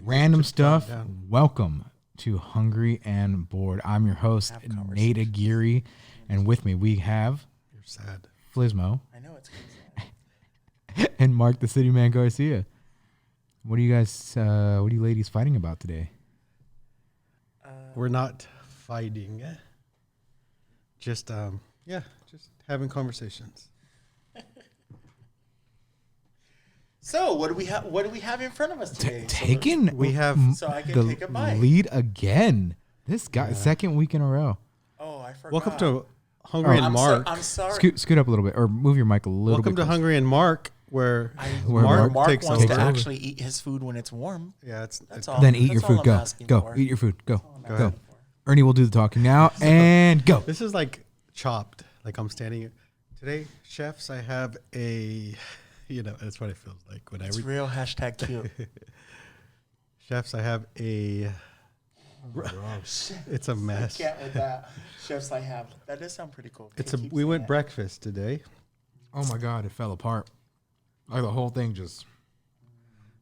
Random stuff. Welcome to Hungry and Bored. I'm your host, Nate Aguirre, and with me we have... You're sad. Flismo. I know it's sad. And Mark, the City Man Garcia. What are you guys, what are you ladies fighting about today? We're not fighting. Just, just having conversations. So what do we have? What do we have in front of us today? We have so I can the take a bite. lead again. This guy, second week in a row. Oh, I forgot. Welcome to Hungry and Mark. I'm sorry. Scoot up a little bit, or move your mic a little bit. Welcome to Hungry and Mark, where Mark Mark takes wants over. to actually eat his food when it's warm. Yeah, That's all. Then eat your That's all food. I'm Go. asking Go. for. Eat your food. Go. That's all I'm Go. asking for. Ernie will do the talking now, and go. This is like chopped. Like I'm standing. Today, chefs, I have a... You know, that's what it feels like when It's real hashtag cute. Chefs, I have a... It's a mess. I can't with that. Chefs I have. That does sound pretty cool. We went breakfast today. Oh my God, it fell apart. Like the whole thing just...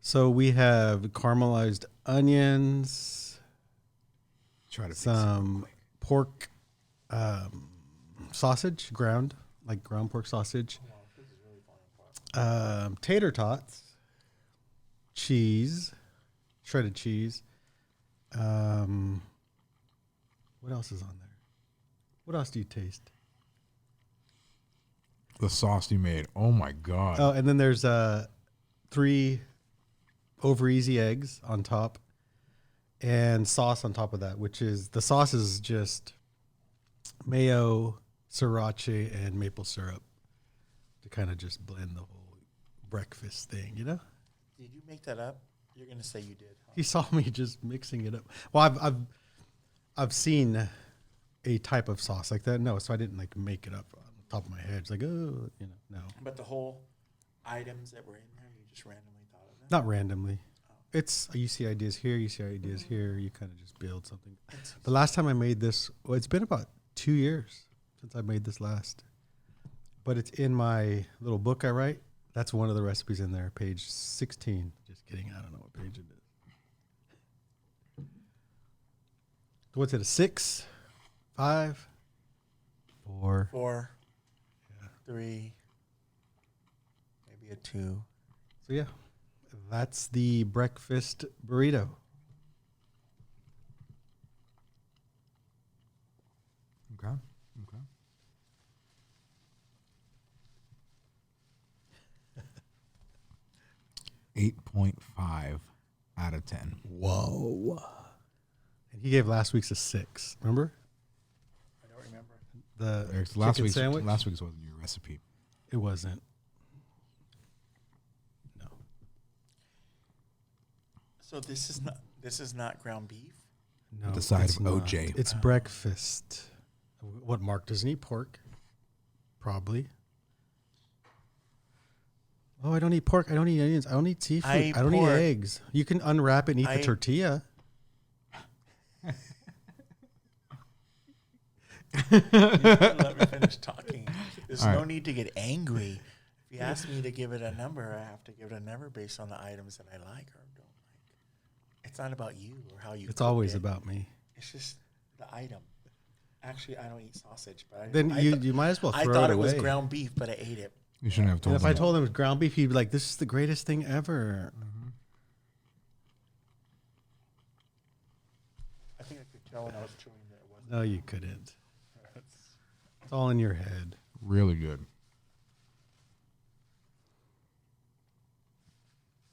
So we have caramelized onions, Try to some pork sausage, ground pork sausage, tater tots, cheese, shredded cheese. What else is on there? What else do you taste? The sauce you made. Oh my God. Oh, and then there's 3 over easy eggs on top and sauce on top of that, which is the sauce is just mayo, sriracha, and maple syrup to kind of just blend the whole breakfast thing, you know? Did you make that up? You're gonna say you did. Huh? You saw me just mixing it up. Well, I've seen a type of sauce like that. No, so I didn't like make it up on the top of my head. It's like, oh, you know, no. But the whole items that were in there, you just randomly thought of them. Not randomly. It's you see ideas here, you see ideas here. You kind of just build something. The last time I made this, well, it's been about 2 years since I made this last. But it's in my little book I write. That's one of the recipes in there, page 16. Just kidding. I don't know what page it is. What's it, a 6, 5, 4? 4, 3, maybe a 2. So, yeah, that's the breakfast burrito. Okay. 8.5 out of 10. Whoa. And he gave last week's a 6. Remember? I don't remember. The Last chicken week's sandwich? wasn't your recipe. It wasn't. No. So this is not ground beef. No. The side it's of not. OJ. It's breakfast. What, Mark doesn't eat pork? Probably. Oh, I don't eat pork. I don't eat onions. I don't eat seafood. I don't eat eggs. You can unwrap it and eat the tortilla. Let me finish talking. There's All no right. need to get angry. If you ask me to give it a number, I have to give it a number based on the items that I like or don't like. It's not about you or how you. It's cooked always it. about me. It's just the item. Actually, I don't eat sausage, but Then you might as well throw it away. I thought it was ground beef, but I ate it. You shouldn't have told And if me. I told him it was ground beef, he'd be like, "This is the greatest thing ever." Mm-hmm. I think I could tell when I was chewing that it wasn't. No, you couldn't. It's all in your head. Really good.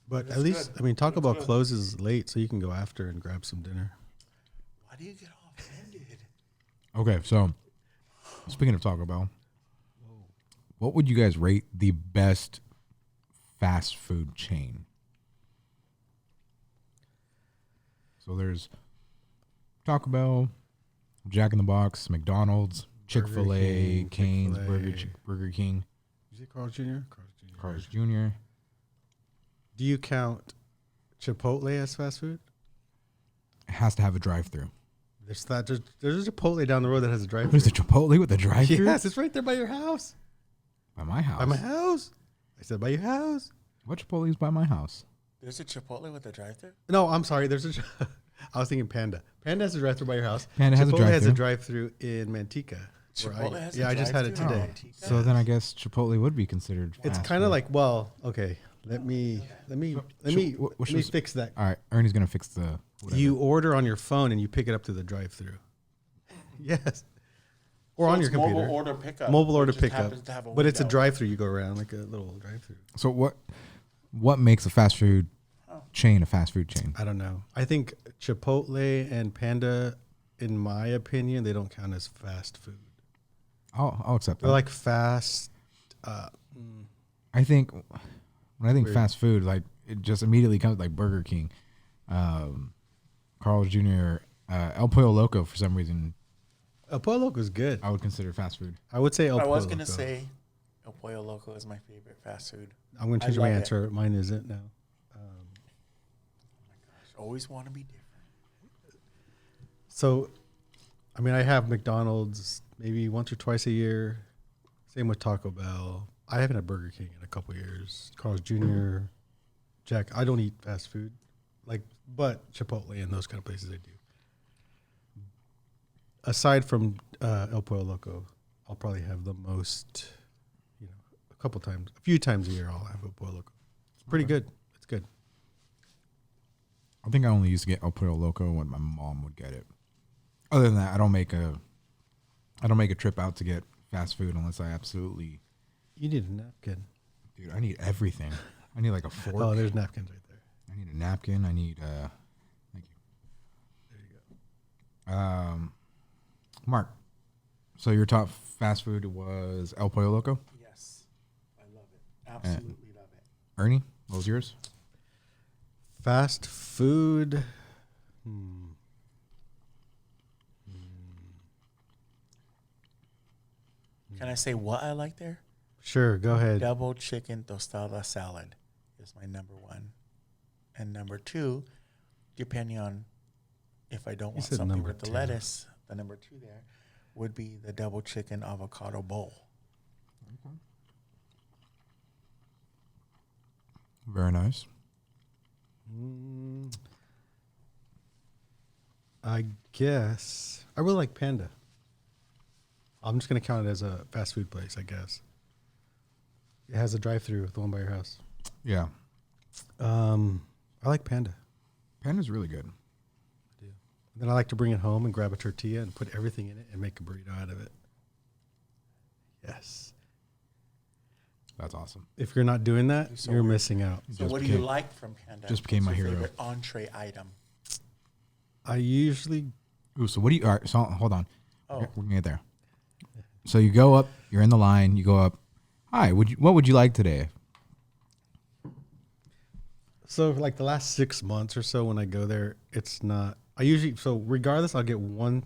But It's at least, good. I mean, Taco It's Bell good. closes late, so you can go after and grab some dinner. Why do you get all offended? Okay, so speaking of Taco Bell, what would you guys rate the best fast food chain? So there's Taco Bell, Jack in the Box, McDonald's, Chick-fil-A, King, Cane's, Chick-fil-A. Burger King, Is it Carl's Jr.? Carl's Jr. Do you count Chipotle as fast food? It has to have a drive-through. There's a Chipotle down the road that has a drive-thru. There's a Chipotle with a drive-thru? Yes, it's right there by your house. By my house. By my house. I said by your house. What Chipotle is by my house? There's a Chipotle with a drive-thru. No, I'm sorry. There's a. I was thinking Panda. Panda has a drive-thru by your house. Panda has a Chipotle has a drive-thru. drive-thru in Manteca. where Chipotle has a yeah, I just had it drive-thru in today. Manteca? So then I guess Chipotle would be considered. It's fast kind of food. like, well, okay. Let me fix that. All right, Ernie's gonna fix the. Whatever. You order on your phone and you pick it up to the drive-thru. Yes. Or on it's your computer. Mobile order pickup. Mobile It order just pickup. happens to have a But it's a window. drive-thru. You go around like a little drive-thru. So what makes a fast food chain a fast food chain? I don't know. I think Chipotle and Panda, in my opinion, they don't count as fast food. I'll accept that. They're like fast. I think when I think Weird. fast food, like it just immediately comes like Burger King, Carl's Jr., El Pollo Loco. For some reason, El Pollo Loco is good. I would consider fast food. I would say El I Pollo was gonna Loco. say El Pollo Loco is my favorite fast food. I'm going to change I my love it. answer. Mine isn't now. I always want to be different. So, I mean, I have McDonald's maybe once or twice a year. Same with Taco Bell. I haven't had Burger King in a couple years. Carl's Jr., Jack. I don't eat fast food, but Chipotle and those kind of places I do. Aside from El Pollo Loco, I'll probably have the most, a few times a year I'll have El Pollo Loco. It's pretty good. It's good. I think I only used to get El Pollo Loco when my mom would get it. Other than that, I don't make a trip out to get fast food unless I absolutely. You need a napkin. Dude, I need everything. I need like a fork. Oh, there's napkins right there. I need a napkin. I need thank you. There you go. Mark. So your top fast food was El Pollo Loco? Yes, I love it. Absolutely love it. Ernie, what was yours? Fast food. Can I say what I like there? Sure, go ahead. Double chicken tostada salad is my number one. And number two, depending on if I don't want said something number with the two. lettuce, the number two there would be the double chicken avocado bowl. Very nice. I guess I really like Panda. I'm just gonna count it as a fast food place. I guess it has a drive-through, the one by your house. Yeah. I like Panda. Panda's really good. Then I like to bring it home and grab a tortilla and put everything in it and make a burrito out of it. Yes. That's awesome. If you're not doing that, So you're weird. missing out. So Just what do you became- like from Panda? just became What's my your hero. favorite entree item? I usually Ooh, so what do you? All right, so hold on. Oh. We're gonna get there. So you go up. You're in the line. You go up. Hi. What would you like today? So for like the last 6 months or so when I go there, it's not, regardless, I'll get one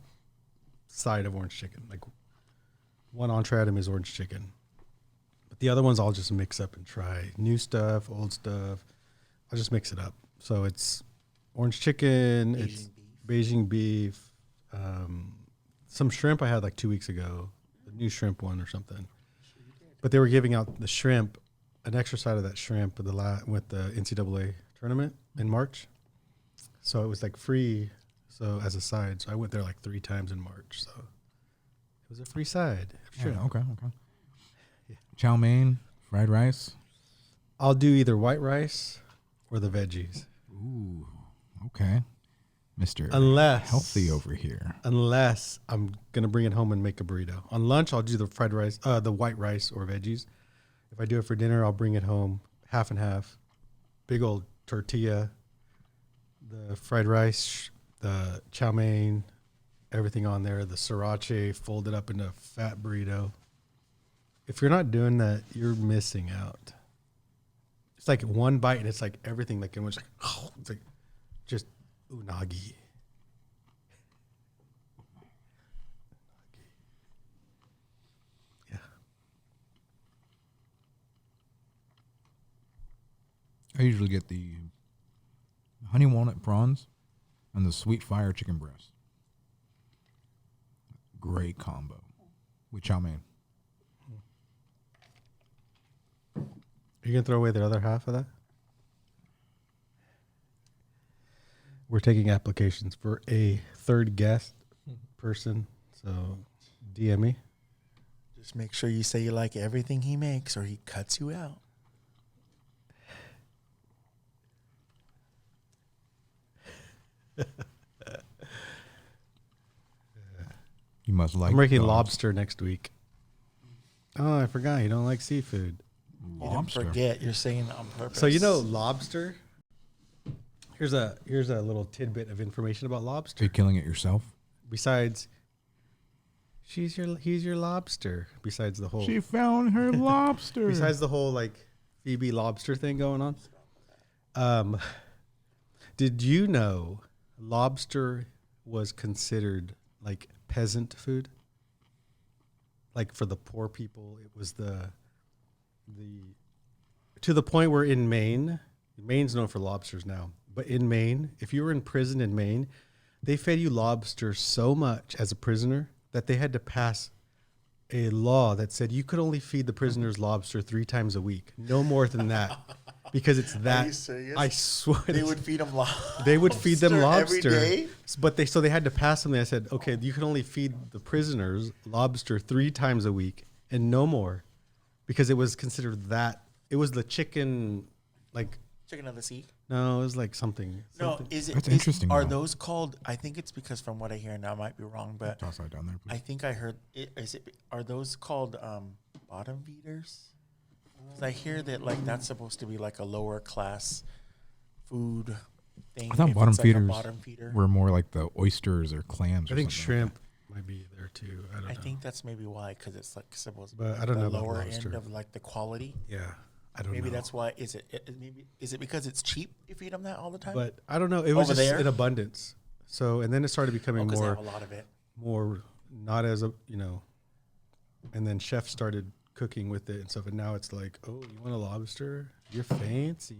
side of orange chicken. Like one entree item is orange chicken. But the other ones I'll just mix up and try new stuff, old stuff. I'll just mix it up. So it's orange chicken, it's Beijing beef, some shrimp I had like 2 weeks ago, the new shrimp one or something. But they were giving out the shrimp, an extra side of that shrimp with the NCAA tournament in March. So it was like free. So as a side, so I went there like 3 times in March. So it was a free side. Sure. Yeah, okay. Chow mein, fried rice. I'll do either white rice or the veggies. Ooh. Okay. Mr. Unless Healthy over here. Unless I'm gonna bring it home and make a burrito. On lunch, I'll do the fried rice, the white rice or veggies. If I do it for dinner, I'll bring it home half and half. Big old tortilla, the fried rice, the chow mein, everything on there. The sriracha folded up into a fat burrito. If you're not doing that, you're missing out. It's like one bite and it's like everything. Like it's like just unagi. Yeah. I usually get the honey walnut prawns and the sweet fire chicken breast. Great combo with chow mein. Are you gonna throw away the other half of that? We're taking applications for a third guest person. So DM me. Just make sure you say you like everything he makes or he cuts you out. You must like. I'm making dogs. lobster next week. Oh, I forgot. You don't like seafood. You didn't Lobster. forget. You're saying on purpose. So you know lobster. Here's a little tidbit of information about Are lobster. you killing it yourself? Besides, he's your lobster. Besides the whole She found her lobster. besides the whole like Phoebe lobster thing going on. Did you know lobster was considered like peasant food? Like for the poor people, it was the to the point where in Maine's known for lobsters now, but in Maine, if you were in prison in Maine, they fed you lobster so much as a prisoner that they had to pass a law that said you could only feed the prisoners lobster 3 times a week, no more than that, because it's that. Are you serious? I swear They would feed them lobster. they would feed them lobster every day. but they had to pass something. I said, okay, you can only feed the prisoners lobster 3 times a week and no more, because it was considered that it was the chicken, like Chicken of the sea. no, it was like something. No, something. is it? That's is- interesting, Are though. those called? I think it's because from what I hear now, I might be wrong, but Toss that down there, please. I think I heard. Is it? Are those called bottom feeders? 'Cause I hear that like that's supposed to be like a lower class food thing. I thought if bottom it's like a feeders bottom feeder. were more like the oysters or clams. I or think something shrimp might be there too. I don't I know. think that's maybe why, because it's like supposed to be But like I don't the know about lower lobster. end of like the quality. Yeah, I don't Maybe know. that's why. Is it? Maybe is it because it's cheap? You feed them that all the time. But I don't know. It was Over just there? in abundance. So and then it started becoming because they more have a lot of it. more not as a and then chefs started cooking with it and stuff, and now it's like, oh, you want a lobster? You're fancy,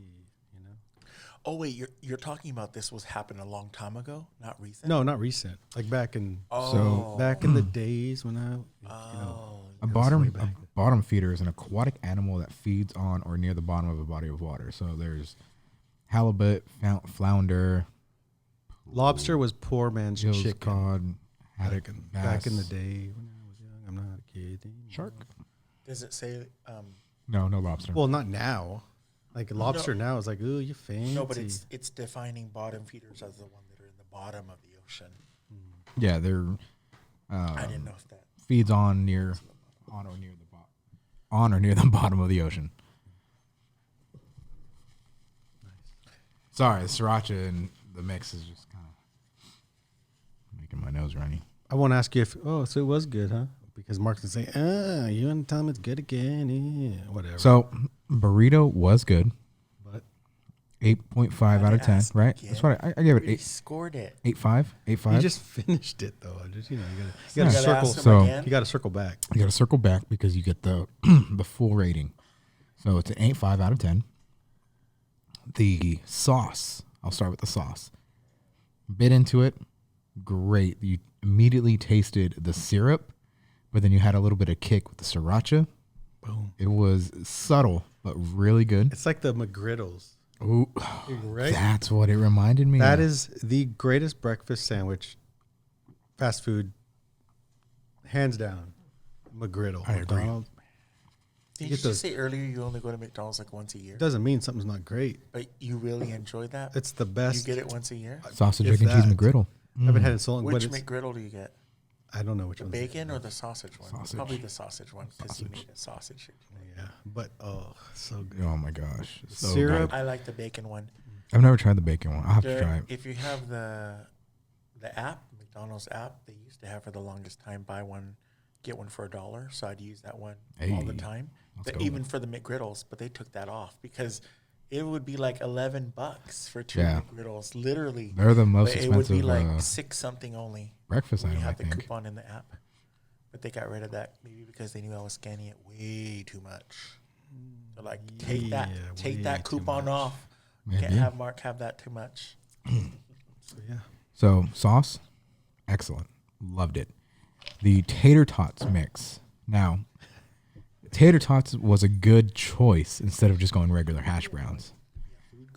Oh wait, you're talking about this was happened a long time ago, not recent. No, not recent. Like back in Oh. back in the days when I Oh. A It was bottom way a back. bottom feeder is an aquatic animal that feeds on or near the bottom of a body of water. So there's halibut, flounder, lobster was poor man's gills, chicken. cod, haddock, Back in the bass, day when I was young, I'm not a kid anymore. shark. Does it say? No lobster. Well, not now. Like lobster now is like, ooh, you fancy. No, but it's defining bottom feeders as the one that are in the bottom of the ocean. Yeah, they're I didn't know if that. feeds on or near the bottom of the ocean. Sorry, the sriracha in the mix is just kind of making my nose runny. I won't ask you if. Oh, so it was good, huh? Because Mark's gonna say, you want to tell him it's good again? Yeah, whatever. So burrito was good. but 8.5 out of 10, ask right? again. That's what I gave it. We 8, scored it. 8.5, 8.5. you just finished it though. Just you Yeah. gotta Gotta circle. ask him So- again. You got to circle back. You got to circle back because you get the the full rating. So it's an 8.5 out of 10. The sauce, I'll start with the sauce. Bit into it, great. You immediately tasted the syrup, but then you had a little bit of kick with the sriracha. Boom. It was subtle, but really good. It's like the McGriddles, Ooh, right? that's what it reminded me That of. is the greatest breakfast sandwich, fast food, hands down. McGriddle. I agree. McDonald's. Did get you those- just say earlier you only go to McDonald's like once a year? Doesn't mean something's not great. But you really enjoy that? It's the You best. get it once a year? Sausage, if egg, and cheese that. McGriddle. I haven't had it so long, but Which it's, McGriddle do you get? I don't know which The one. bacon or the sausage one? Sausage. Probably the sausage one because you Sausage. made a sausage. Yeah, but so good. Oh my gosh. So Syrup. good. I like the bacon one. I've never tried the bacon one. I'll have to There- try it. If you have the app, McDonald's app, they used to have for the longest time buy one, get one for $1. So I'd use that one all the Hey, time. let's But go. even for the McGriddles, but they took that off because it would be like $11 for 2 Yeah. McGriddles, literally. They're the most But it would be expensive like 6 something only. breakfast when you item, I have the think. coupon in the app. But they got rid of that maybe because they knew I was scanning it way too much. They're like, take way that too coupon much. off. Maybe. Can't have Mark have that too much. So yeah. So sauce, excellent. Loved it. The tater tots mix. Now, tater tots was a good choice instead of just going regular hash browns.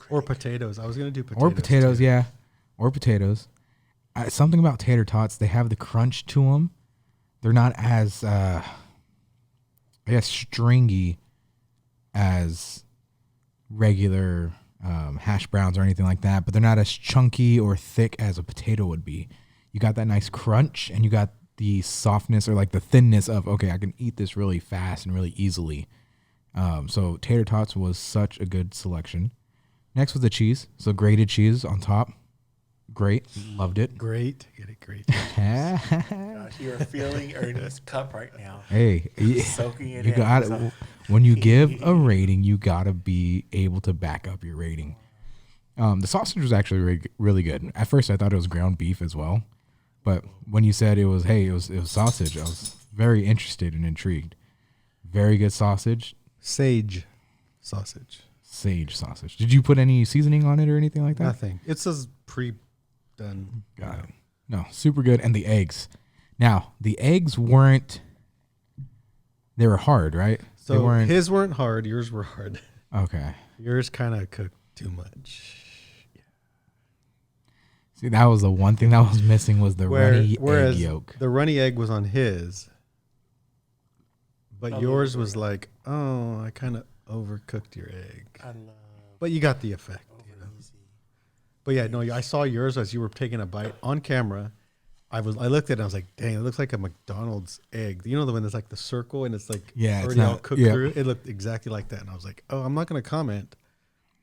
Or potatoes. I was gonna do potatoes. Or potatoes, too. yeah. or potatoes. Something about tater tots, they have the crunch to them. They're not as, I guess, stringy as regular hash browns or anything like that, but they're not as chunky or thick as a potato would be. You got that nice crunch, and you got the softness or like the thinness of, okay, I can eat this really fast and really easily. So tater tots was such a good selection. Next was the cheese. So grated cheese on top. Great. Loved it. Great. Get it great. Gosh, you're feeling Ernie's cup right now. Hey, Soaking it you in. got it. When you give a rating, you got to be able to back up your rating. The sausage was actually really, really good. At first, I thought it was ground beef as well. But when you said it was sausage, I was very interested and intrigued. Very good sausage. Sage sausage. Sage sausage. Did you put any seasoning on it or anything like that? Nothing. It says pre-done. Got it. No, super good. And the eggs. Now, the eggs weren't, they were hard, right? So they weren't, his weren't hard. Yours were hard. okay. Yours kind of cooked too much. See, that was the one thing that was missing was the runny egg yolk. The runny egg was on his, but A yours little was like, oh, I kind of overcooked your egg. I love But you got the effect. You know? easy. But yeah, no, I saw yours as you were taking a bite on camera. I looked at it and I was like, dang, it looks like a McDonald's egg. You know the one that's like the circle and it's like Yeah, it's already all not- cooked yeah. through? It looked exactly like that. And I was like, oh, I'm not going to comment.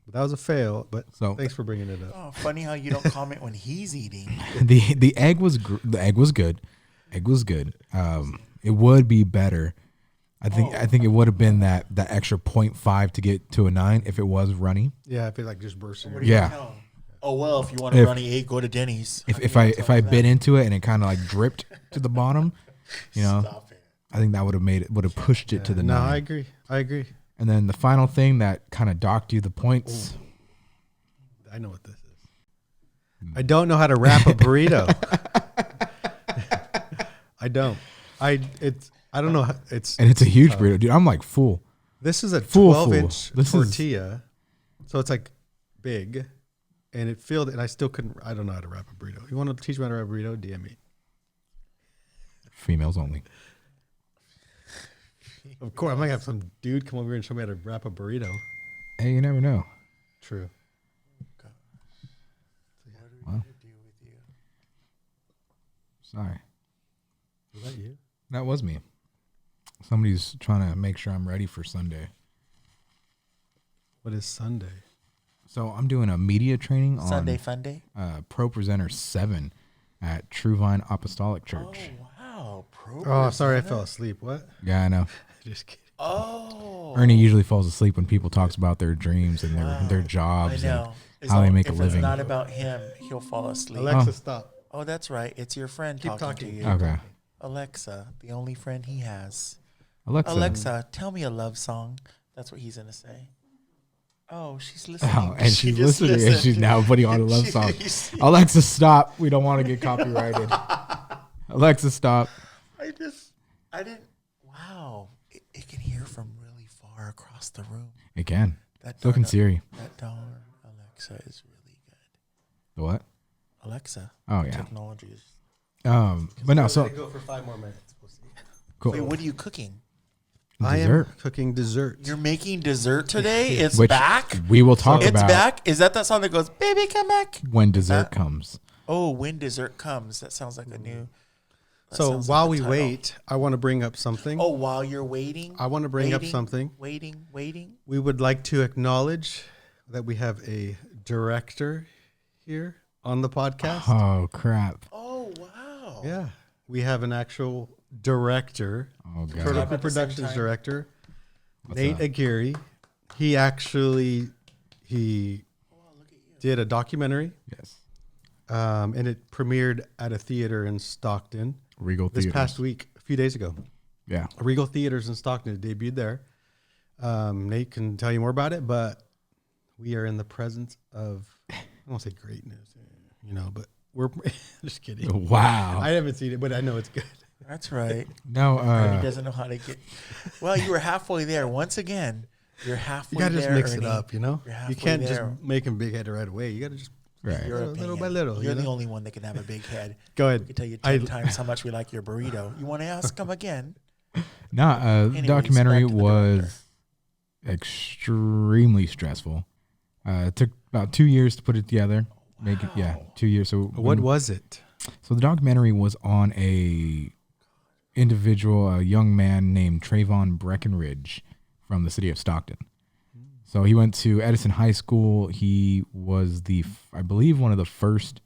But that was a fail. But So- thanks for bringing it up. Oh, funny how you don't comment when he's eating. The egg was the egg was good. Egg was good. It would be better. I think it would have been that extra 0.5 to get to a 9 if it was runny. Yeah, if it like just burst in your What do you Yeah. tell him? Oh well, if you want a runny egg, go to Denny's. If I bit into it and it kind of like dripped to the bottom, you know, Stop it. I think that would have pushed it to the No, 9. I agree. I agree. And then the final thing that kind of docked you the points. I know what this is. I don't know how to wrap a burrito. I don't. I don't know. And it's a huge burrito, dude. I'm like full. This is a Full. 12-inch This is- tortilla, so it's like big, and it filled. And I still couldn't. I don't know how to wrap a burrito. You want to teach me how to wrap a burrito? DM me. Females only. Of course, I might have some dude come over here and show me how to wrap a burrito. Hey, you never know. True. Wow. Do with you? Sorry. Was that you? That was me. Somebody's trying to make sure I'm ready for Sunday. What is Sunday? So I'm doing a media training on Sunday fun day. Pro Presenter 7 at True Vine Apostolic Oh Church. wow, pro. Oh, sorry, I presenter? fell asleep. What? Yeah, I know. Just kidding. Oh, Ernie usually falls asleep when people talks about their dreams and their I jobs and know. how they make a if living. It's not about him. He'll fall asleep. Alexa, Oh. stop. Oh, that's right. It's your friend Keep talking talking. to you. Okay. Alexa, the only friend he has. Alexa. Alexa, tell me a love song. That's what he's gonna say. Oh, she's listening. Oh, and She she's just listening and listened. she's now putting on a love song. She's- Alexa, stop. We don't want to get copyrighted. Alexa, stop. I didn't. Wow, it can hear from really far across the room. It can. That So can darn- Siri. That darn Alexa is really good. The what? Alexa. Oh, yeah. Technology is. But no, so go for 5 more minutes. We'll see. cool. Wait, what are you cooking? I am Dessert. cooking dessert. You're making dessert today. It's Which back. we will talk It's about back. Is that song that goes, "Baby, come back"? when dessert that- comes. Oh, when dessert comes. That sounds like a new. that So sounds while like we a title. wait, I want to bring up something. Oh, while you're waiting. I want to bring up waiting, something. Waiting. We would like to acknowledge that we have a director here on the podcast. Oh crap! Oh wow. Yeah, we have an actual director, Oh god! Clap Product at the same Productions time. director, What's Nate up? Aguirre. He actually did a documentary, Yes. and it premiered at a theater in Stockton Regal this Theaters. past week, a few days ago. Yeah. Regal Theaters in Stockton. It debuted there. Nate can tell you more about it, but we are in the presence of, I don't want to say great news, but we're just kidding. Wow. I haven't seen it, but I know it's good. That's right. No. Ernie doesn't know how to get. Well, you were halfway there. Once again, you're halfway You got to there. just mix Ernie. it up, You're You halfway can't there. just make him big headed right away. You got to just Right. Your Little opinion. by little, You're you the know? only one that can have a big head. Go We ahead. can tell you 10 times how much we like your burrito. You want to ask them again? No, the Anyways, documentary back to the director. was extremely stressful. It took about 2 years to put it together. Make it, yeah, 2 years. So What was it? So the documentary was on a individual, a young man named Trayvon Breckenridge from the city of Stockton. So he went to Edison High School. He was I believe, one of the first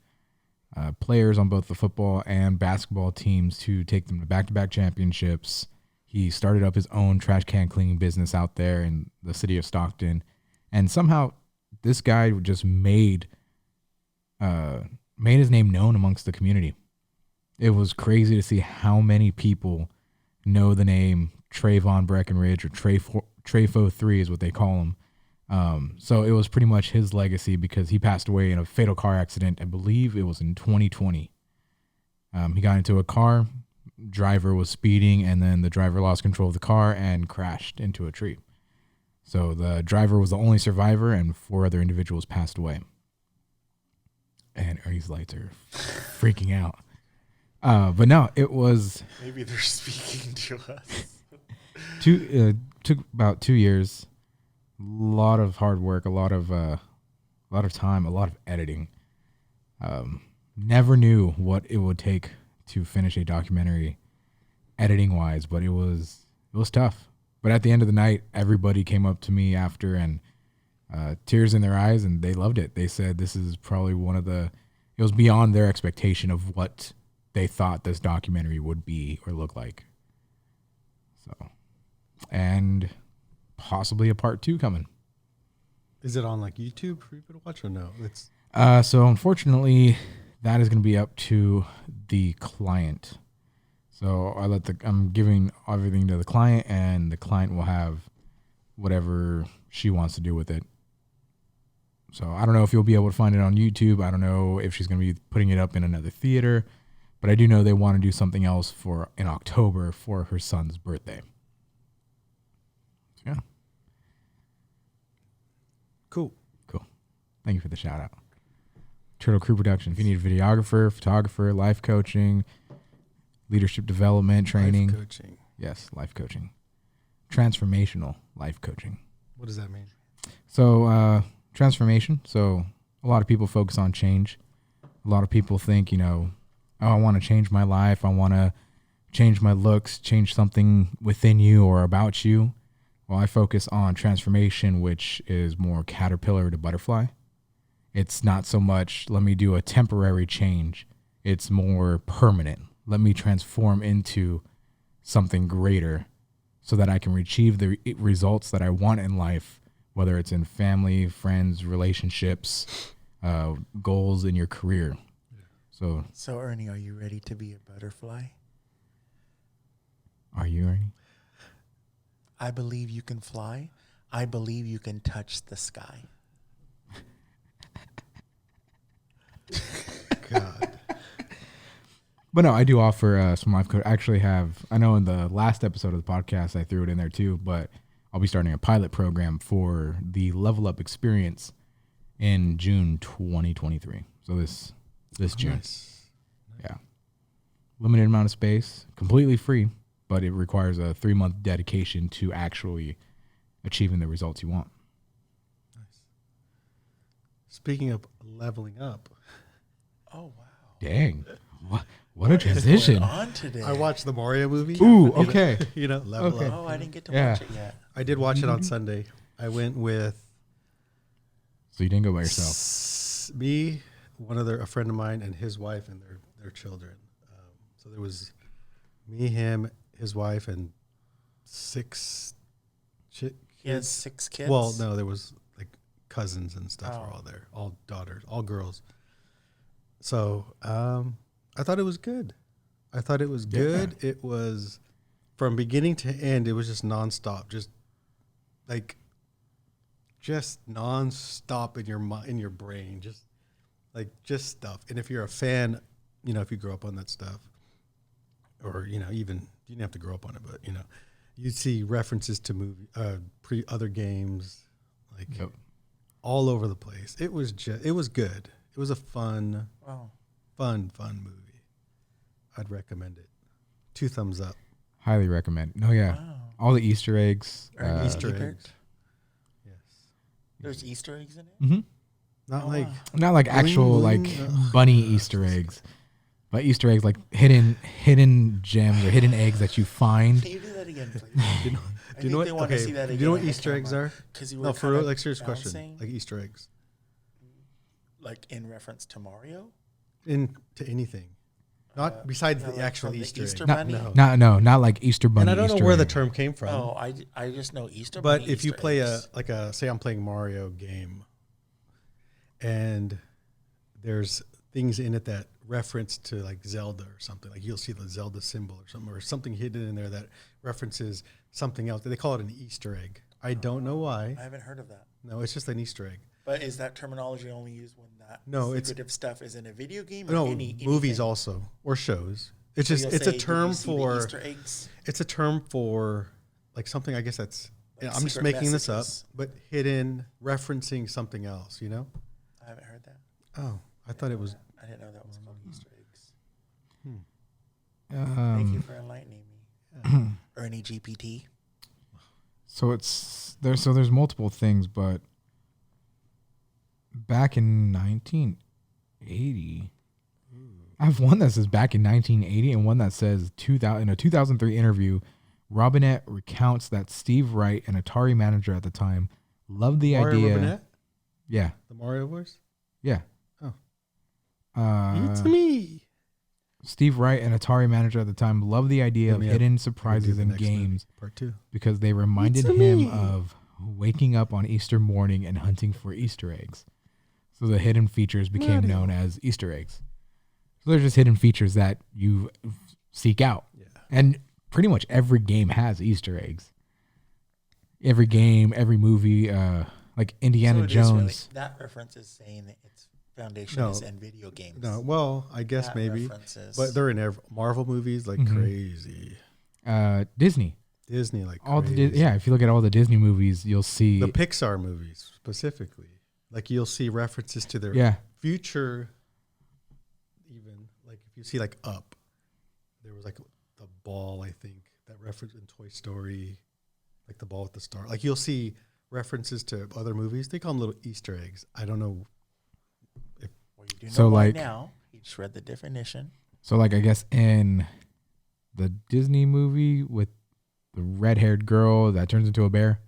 players on both the football and basketball teams to take them to back-to-back championships. He started up his own trash can cleaning business out there in the city of Stockton. And somehow this guy just made his name known amongst the community. It was crazy to see how many people know the name Trayvon Breckenridge, or Trayfo 3 is what they call him. So it was pretty much his legacy, because he passed away in a fatal car accident. I believe it was in 2020. He got into a car, driver was speeding, and then the driver lost control of the car and crashed into a tree. So the driver was the only survivor, and 4 other individuals passed away. And Ernie's lights are freaking out. But no, it was Maybe they're speaking to us. took about 2 years. A lot of hard work, a lot of time, a lot of editing. Never knew what it would take to finish a documentary editing wise, but it was tough. But at the end of the night, everybody came up to me after, and tears in their eyes, and they loved it. They said this is probably it was beyond their expectation of what they thought this documentary would be or look like. So, and possibly a part 2 coming. Is it on like YouTube for people to watch, or no? It's So unfortunately, that is going to be up to the client. So I'm giving everything to the client, and the client will have whatever she wants to do with it. So I don't know if you'll be able to find it on YouTube. I don't know if she's going to be putting it up in another theater, but I do know they want to do something else in October for her son's birthday. So, yeah. cool. Thank you for the shout out. Turtle Crew Production. If you need a videographer, photographer, life coaching, leadership development training. Life coaching. Yes, life coaching. Transformational life coaching. What does that mean? So, transformation. So, a lot of people focus on change. A lot of people think, oh, I want to change my life. I want to change my looks, change something within you or about you. Well, I focus on transformation, which is more caterpillar to butterfly. It's not so much, let me do a temporary change. It's more permanent. Let me transform into something greater so that I can achieve the results that I want in life, whether it's in family, friends, relationships, goals in your career. So Ernie, are you ready to be a butterfly? Are you, Ernie? I believe you can fly. I believe you can touch the sky. God. But no, I do offer some life coach. I actually have, I know in the last episode of the podcast, I threw it in there too, but I'll be starting a pilot program for the Level Up experience in June 2023. So this June. Nice. Yeah. Limited amount of space, completely free, but it requires a 3-month dedication to actually achieving the results you want. Nice. Speaking of leveling up, Oh, wow. Dang. What a transition. On today. I watched the Mario movie. Ooh, okay. Level Okay. up. Oh, I didn't get to Yeah. watch it yet. I did watch it on Sunday. I went with So you didn't go by yourself. me, a friend of mine, and his wife and their children. So there was me, him, his wife, and 6 kids. He has 6 kids. Well, no, there was like cousins and stuff were Oh. all there, all daughters, all girls. So I thought it was good. It was from beginning to end. It was just nonstop, just nonstop in your mind, in your brain, just stuff. And if you're a fan, if you grow up on that stuff, or even you didn't have to grow up on it, but you'd see references to other games, Yep. all over the place. It was good. It was a fun Wow. movie. I'd recommend it. 2 thumbs up. Highly recommend. No, yeah. Wow. All the Easter eggs. Ernie Easter Ebert. eggs. Yes. There's Easter eggs in it. hmm Not Oh, like wow. Not like actual bling. like bunny Easter eggs, but Easter eggs like hidden gems or hidden eggs that you find. Can you do that again, please? do you know, I do you know what? think they want to Okay. see that Do you know what again on the Easter eggs camera. are? Because you were No, for kinda real. Like serious question. bouncing, Like Easter eggs like in reference to Mario. into anything, not besides yeah, the like actual from the Easter Easter egg. bunny? Not like Easter bunny. And I don't Easter know where the egg. term came from. Oh, I just know Easter. But Bunny if you Easter play eggs. say I'm playing Mario game, and there's things in it that reference to like Zelda or something, like you'll see the Zelda symbol or something hidden in there that references something else. They call it an Easter egg. I don't know why. I haven't heard of that. No, it's just an Easter egg. But is that terminology only used when that It's secretive stuff is in a video game or no anything? movies also or shows. It's So just you'll it's say, a "Did term you see the for Easter eggs. it's a term for like something. I guess that's Like I'm just secret making this messages. up, but hidden referencing something else. You know? I haven't heard that. Oh, I thought it was. I didn't know that was called Easter eggs. Hmm. Thank you for enlightening me, Ernie GPT. So it's there. So there's multiple things, but back in 1980, I have one that says back in 1980 and one that says 2000. In a 2003 interview, Robinette recounts that Steve Wright, an Atari manager at the time, loved the Mario idea. Robinette? Yeah, The Mario voice? yeah. Oh. Uh, me. Steve Wright, an Atari manager at the time, loved the idea Let of me hidden do surprises the in next games movie, Part 2. because they reminded It's him me. of waking up on Easter morning and hunting for Easter eggs. So the hidden features became Mario. known as Easter eggs. So they're just hidden features that you seek out. Yeah. And pretty much every game has Easter eggs. Every game, every movie, like Indiana So it is really- Jones. that reference is saying that its foundation No. is in video games. No, well, I guess That maybe. references- But they're in Marvel movies like Mhm. crazy. Disney. Disney like All crazy. the if you look at all the Disney movies, you'll see The Pixar movies specifically. Like you'll see references to their yeah. future. Even like if you see like Up, there was like the ball, I think, that reference in Toy Story, like the ball with the star. Like you'll see references to other movies. They call them little Easter eggs. I don't know. Well, you do know So, why like- now. You just read the definition. So like I guess in the Disney movie with the red-haired girl that turns into a bear.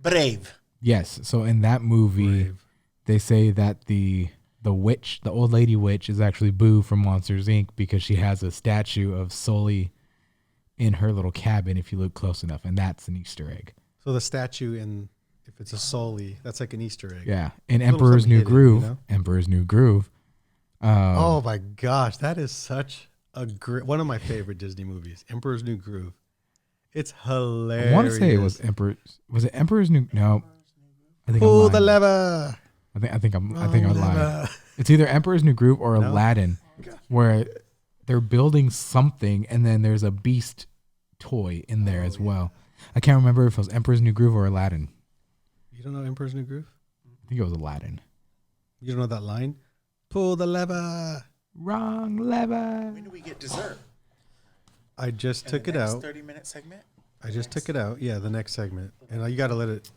Brave. Yes. So in that movie, Brave. they say that the witch, the old lady witch, is actually Boo from Monsters Inc. because she has a statue of Sully in her little cabin. If you look close enough, and that's an Easter egg. So the statue in if it's a Sully, that's like an Easter egg. Yeah. In Little Emperor's something New hidden, Groove, you know? Emperor's New Groove. Oh my gosh, that is such a great one of my favorite Disney movies. Emperor's New Groove. It's hilarious. I want to say it was Emperor's. Was it Emperor's New? No, I think Pull I'm the lying. lever. I think I'm lying. Lever. It's either Emperor's New Groove or No. Aladdin, where they're building something and then there's a beast toy in there as well. I can't remember if it was Emperor's New Groove or Aladdin. You don't know Emperor's New Groove? I think it was Aladdin. You don't know that line? Pull the lever. Wrong lever. When do we get dessert? I just In took the it next out. 30-minute segment? I just took it out. Yeah, the next segment. And you got to let it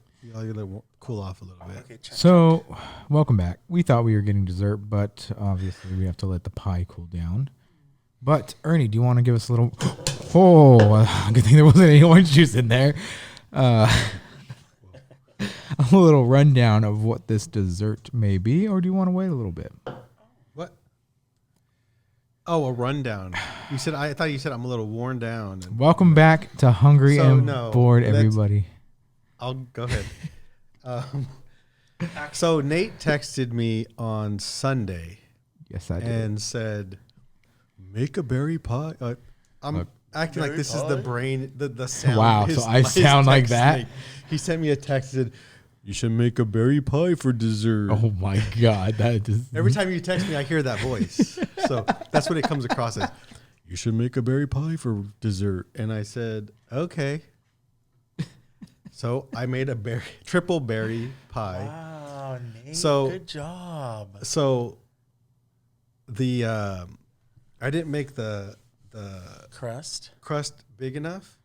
cool off a little bit. Okay, check. So, welcome back. We thought we were getting dessert, but obviously we have to let the pie cool down. But Ernie, do you want to give us a little? Oh, good thing there wasn't any orange juice in there. A little rundown of what this dessert may be, or do you want to wait a little bit? What? Oh, a rundown. You said I thought you said I'm a little worn down. And Welcome back to Hungry So, and no, Bored, let's- everybody. I'll go ahead. So Nate texted me on Sunday Yes, I did. and said, "Make a berry pie." I'm acting like berry this is the pie? brain, the sound. Wow, so I sound like text that? Nate. He sent me a text and said, "You should make a berry pie for dessert." Oh my God, that just Every time you text me, I hear that voice. So that's what it comes across as. You should make a berry pie for dessert. And I said, okay. So I made a triple berry pie. Wow, Nate, So- good job. So I didn't make the Crust. crust big enough,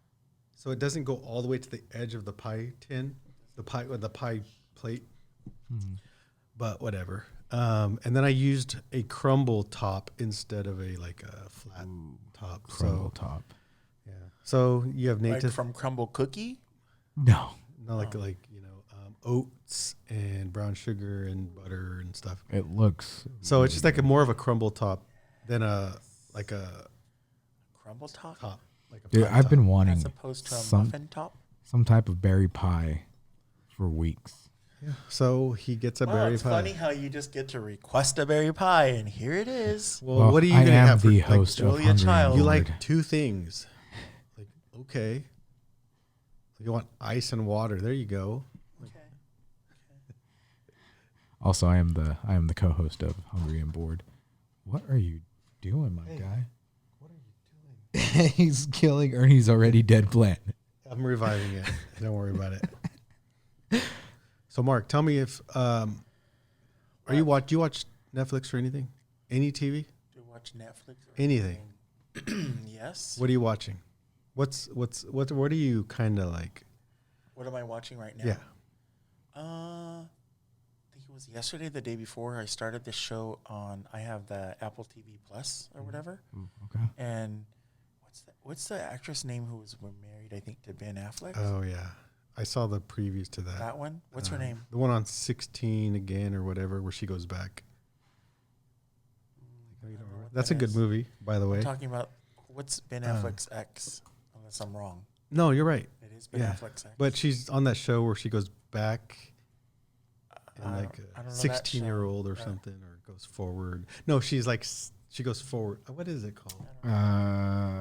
so it doesn't go all the way to the edge of the pie tin, the pie plate. But whatever. And then I used a crumble top instead of a flat top. Crumble top. Yeah. So you have Like native from crumble cookie. No. not like oats and brown sugar and butter and stuff. It looks. So it's just like more of a crumble top than a Crumble top. like a Dude, pie I've top. been wanting As opposed to a some muffin top. type of berry pie for weeks. Yeah. So he gets a Wow, berry it's pie. funny how you just get to request a berry pie, and here it is. Well, what are you I gonna am have for the host of Julia Hungry Child. and You Bored. like two things. Like, okay. You want ice and water. There you go. Also, I am the co-host of Hungry and Bored. What are you doing, my guy? What are you doing? He's killing Ernie's already dead plant. I'm reviving it. Don't worry about it. So, Mark, tell me if do you watch Netflix or anything? Any TV? Do you watch Netflix? Or Anything? Yes. What are you watching? What are you kind of like? What am I watching right now? Yeah. I think it was yesterday, the day before. I started this show on. I have the Apple TV Plus or whatever. Ooh, okay. And what's the actress name who was married? I think to Ben Affleck. Oh yeah, I saw the previews to that. That one. What's her name? The one on 16 again or whatever, where she goes back. I don't know what That's that a good is. movie, by the way. I'm talking about what's Ben Affleck's ex? Unless I'm wrong. No, you're right. It is Ben Yeah. Affleck's ex. But she's on that show where she goes back and I like don't know a that 16-year-old show. or something, or goes forward. No, she's like she goes forward. What is it called?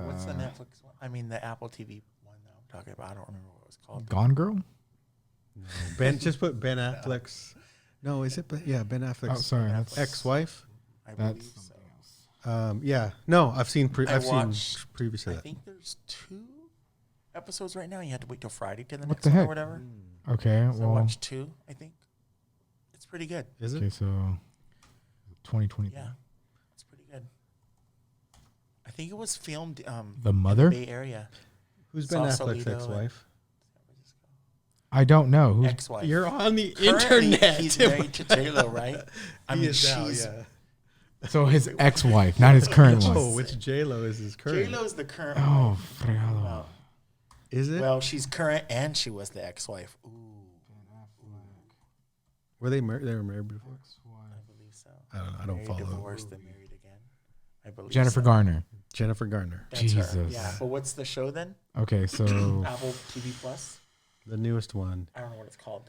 What's the Netflix one? I mean, the Apple TV one that I'm talking about. I don't remember what it was called. Gone Girl? Ben, just put Ben Affleck's. No, is it? Yeah, Ben Oh, Affleck's sorry. That's, ex-wife. I believe that's so. something else. Yeah, no, I've seen. I I've seen watched- previous to I that. think there's 2 episodes right now. You have to wait till Friday to the What next the one heck? or whatever. Okay, So I well, watched 2, I think. It's pretty good. Is it? okay, so 2020. Yeah, it's pretty good. I think it was filmed The in Mother? the Bay Area. Who's Ben Sausalito Affleck's and- ex-wife? I don't know. Who's, Ex-wife. You're on the Currently, internet. He's married to J-Lo, right? I He mean, is now, she's yeah. so his ex-wife, not his current one. Oh, which J-Lo is his current? J-Lo's the current Oh, wife. fregado. Wow. Is it? Well, she's current and she was the ex-wife. Ooh, Were they married? They were married before. I believe so. I don't know. I don't Married, follow. divorced, then married again. I believe Jennifer so. Garner. Jennifer Garner, That's her. Jesus. Yeah, but what's the show then? Okay, so Apple TV Plus. the newest one. I don't know what it's called.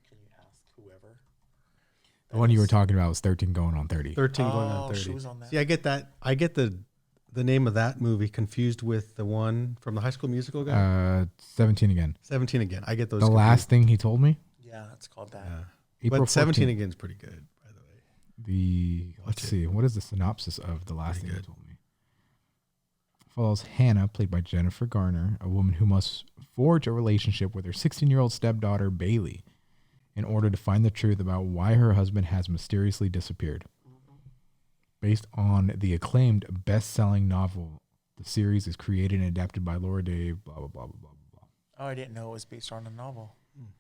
Can you ask whoever? the one you were talking about was 13 going on 30. 13 going Oh, on 30. she was on that. See, I get that. I get the name of that movie confused with the one from the High School Musical guy. 17 again. 17 again. I get those. The last thing he told me. Yeah, it's called that. Yeah. April But 17 14th. again is pretty good, by the way. Let's Watch it. see. What is the synopsis of the last Pretty thing good. he told me? Follows Hannah, played by Jennifer Garner, a woman who must forge a relationship with her 16-year-old stepdaughter, Bailey, in order to find the truth about why her husband has mysteriously disappeared. Based on the acclaimed best-selling novel, the series is created and adapted by Laura Dave, blah, blah, blah, blah, blah, blah. Oh, I didn't know it was based on a novel.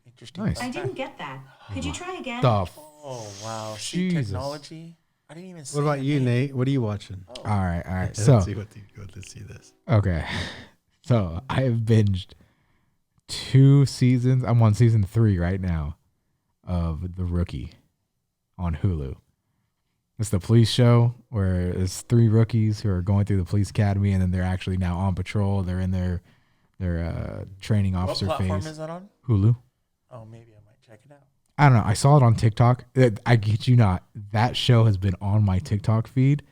Interesting. Nice. I didn't get that. Could you try again? The f- Oh wow, see Jesus. technology. I didn't even. What about you, Nate? What are you watching? Oh. All right. Let's So, see let's see this. okay. So, I have binged 2 seasons. I'm on season 3 right now of The Rookie on Hulu. It's the police show where it's 3 rookies who are going through the police academy, and then they're actually now on patrol. They're in their training What officer platform phase. is that on? Hulu. Oh, maybe I might check it out. I don't know. I saw it on TikTok. I get you not. That show has been on my TikTok feed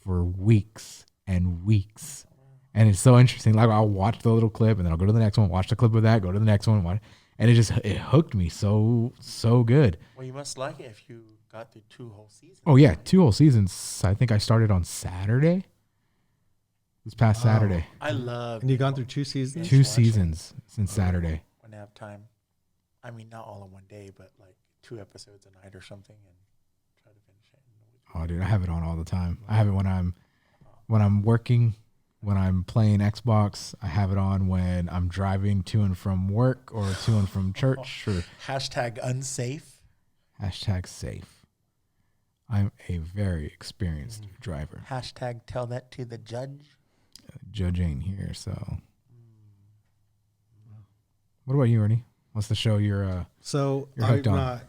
for weeks and weeks. And it's so interesting. Like, I'll watch the little clip and then I'll go to the next one, watch the clip of that, go to the next one. And it hooked me so good. Well, you must like it if you got through 2 whole seasons. Oh, yeah. 2 whole seasons. I think I started on Saturday. This past Saturday. I love. And you've gone through 2 seasons? 2 watch it. seasons since Saturday. When I have time. I mean, not all in one day, but like 2 episodes a night or something, and try to finish it. Oh, dude, I have it on all the time. I have it when I'm working, when I'm playing Xbox. I have it on when I'm driving to and from work or to and from church. Or Hashtag unsafe. hashtag safe. I'm a very experienced driver. Hashtag tell that to the judge. Judge ain't here, so. What about you, Ernie? What's the show you're So You're I'm hooked on. not.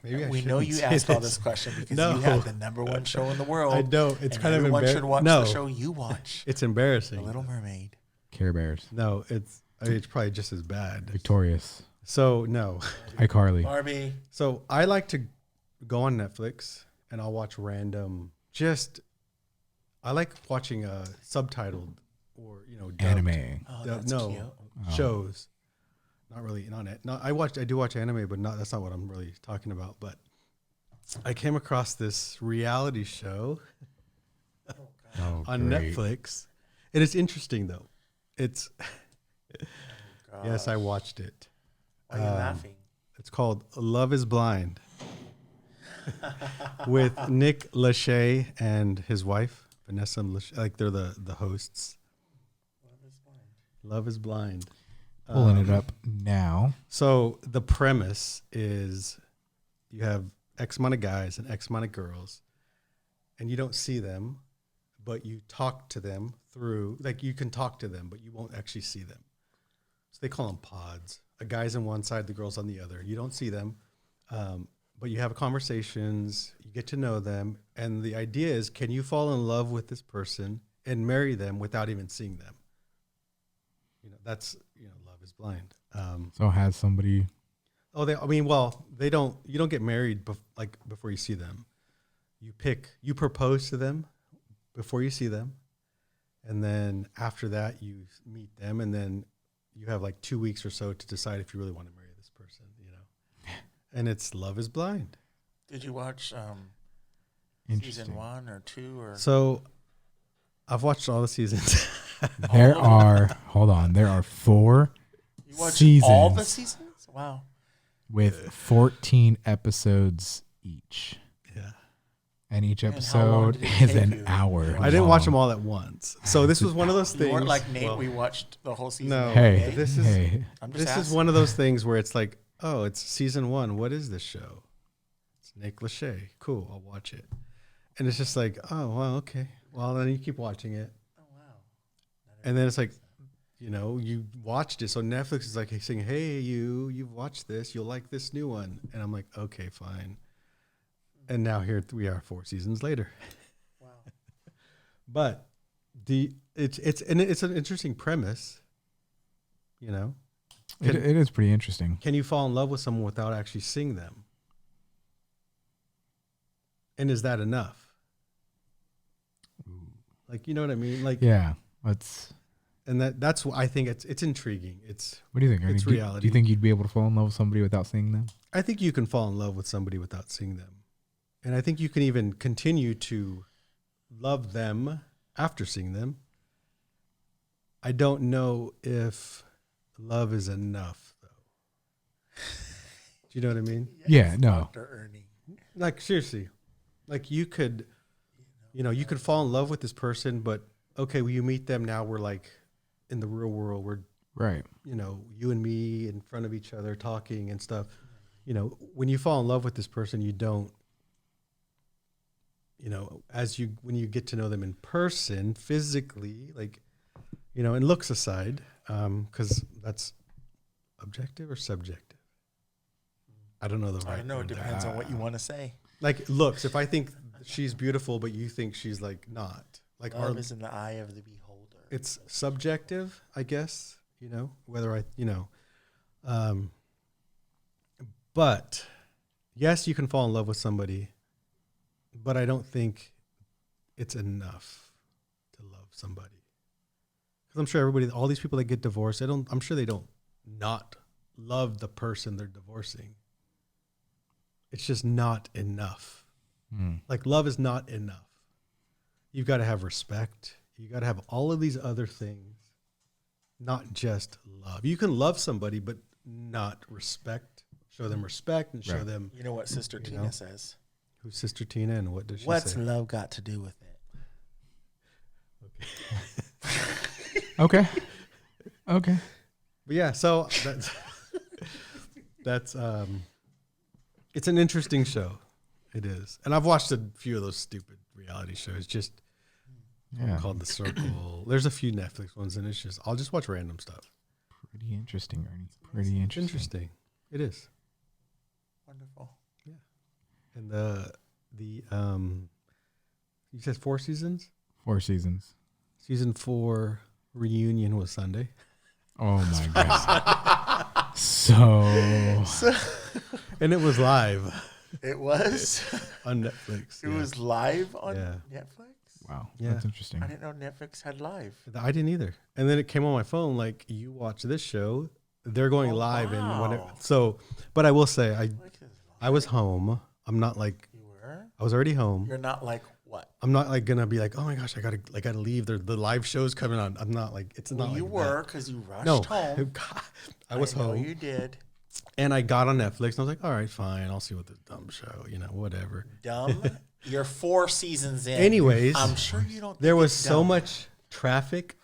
Maybe I We know shouldn't you say asked all this question because No. you have the #1 show in the world. I know it's and kind of everyone should watch no. the show you watch, It's The embarrassing. Little Mermaid. Care Bears? No, it's probably just as bad. Victorious. So no. iCarly. Barbie. So I like to go on Netflix and I'll watch random. I like watching subtitled or dubbed, Anime. Oh, dubbed- that's no cute. shows. Not really not it. No, I do watch anime, but that's not what I'm really talking about. But I came across this reality show Oh, on great. Netflix. It is interesting though. It's yes, I watched it. Why are you laughing? It's called Love is Blind with Nick Lachey and his wife, Vanessa Lachey. Like they're the hosts. Love is Blind. Pulling it up now. So the premise is you have X amount of guys and X amount of girls, and you don't see them, but you talk to them through, like you can talk to them, but you won't actually see them. So they call them pods. A guy's on one side, the girl's on the other. You don't see them, but you have conversations, you get to know them. And the idea is, can you fall in love with this person and marry them without even seeing them? That's, Love is Blind. So has somebody. They don't, you don't get married before you see them. You propose to them before you see them. And then after that you meet them, and then you have like 2 weeks or so to decide if you really want to marry this person, and it's Love is Blind. Did you watch Interesting. season 1 or 2 or? So I've watched all the seasons. There are 4 You watched seasons all the seasons? Wow. with 14 episodes each. Yeah. And each And how long episode did it is take an you? hour. I didn't watch long. them all at once. So this was one of those You things. weren't like Nate. well, We watched the whole season. No. Hey, Okay? This is- hey. I'm just This is asking. one of those things where it's like, oh, it's season 1. What is this show? It's Nick Lachey. Cool, I'll watch it. And it's just like, oh, well, okay. Well, then you keep watching it. Oh wow. And then it's like, you watched it. So Netflix is like saying, hey, you've watched this. You'll like this new one. And I'm like, okay, fine. And now here we are 4 seasons later. Wow. But it's an interesting premise, It is pretty interesting. Can you fall in love with someone without actually seeing them? And is that enough? Like, you know what I mean? Like, Yeah. That's. and that's what I think it's intriguing. What do you think? Ernie? It's Do reality. you think you'd be able to fall in love with somebody without seeing them? I think you can fall in love with somebody without seeing them. And I think you can even continue to love them after seeing them. I don't know if love is enough, though. Do you know what I mean? Yeah, no. Dr. Ernie. Like, seriously. Like, you could fall in love with this person, but okay, well, you meet them now, we're like in the real world, we're, Right. you and me in front of each other talking and stuff. When you fall in love with this person, you don't, when you get to know them in person, physically, like, and looks aside, because that's objective or subjective. I don't know the right I don't know. It word there. depends on what you want to say. Like looks, if I think she's beautiful, but you think she's like not, like Love is in the eye of the beholder. it's subjective, I guess, whether but yes, you can fall in love with somebody, but I don't think it's enough to love somebody. Because I'm sure all these people that get divorced, I'm sure they don't not love the person they're divorcing. It's just not enough. Like, love is not enough. You've got to have respect. You got to have all of these other things, not just love. You can love somebody, but not respect. Show them respect and show Right. them. You know what Sister Tina says? Who's Sister Tina, and what does she What's say? love got to do with it? Okay. Okay. But yeah, so that's it's an interesting show. It is, and I've watched a few of those stupid reality shows. Just Yeah. called The Circle. There's a few Netflix ones, and it's just I'll just watch random stuff. Pretty interesting, Ernie. Pretty It's interesting. interesting. It is. Wonderful. And the you said 4 seasons. 4 seasons. Season 4 reunion was Sunday. Oh my god. So And it was live It was. on Netflix. It was live on Yeah. Netflix. wow, Yeah. that's interesting. I didn't know Netflix had live. I didn't either. And then it came on my phone like, you watch this show, they're going live and whatever. wow. So, but I will say Like this. I was home. I'm not like You were? I was already home. You're not like what? I'm not like gonna be like, oh my gosh, I gotta leave. The live show's coming on. I'm not like it's Well, not. you like were because you rushed no. home. I was know home. You did. And I got on Netflix and I was like, all right, fine. I'll see what this dumb show, whatever. Dumb. You're 4 seasons in. Anyways, I'm sure you don't. there think was it's so dumb. much traffic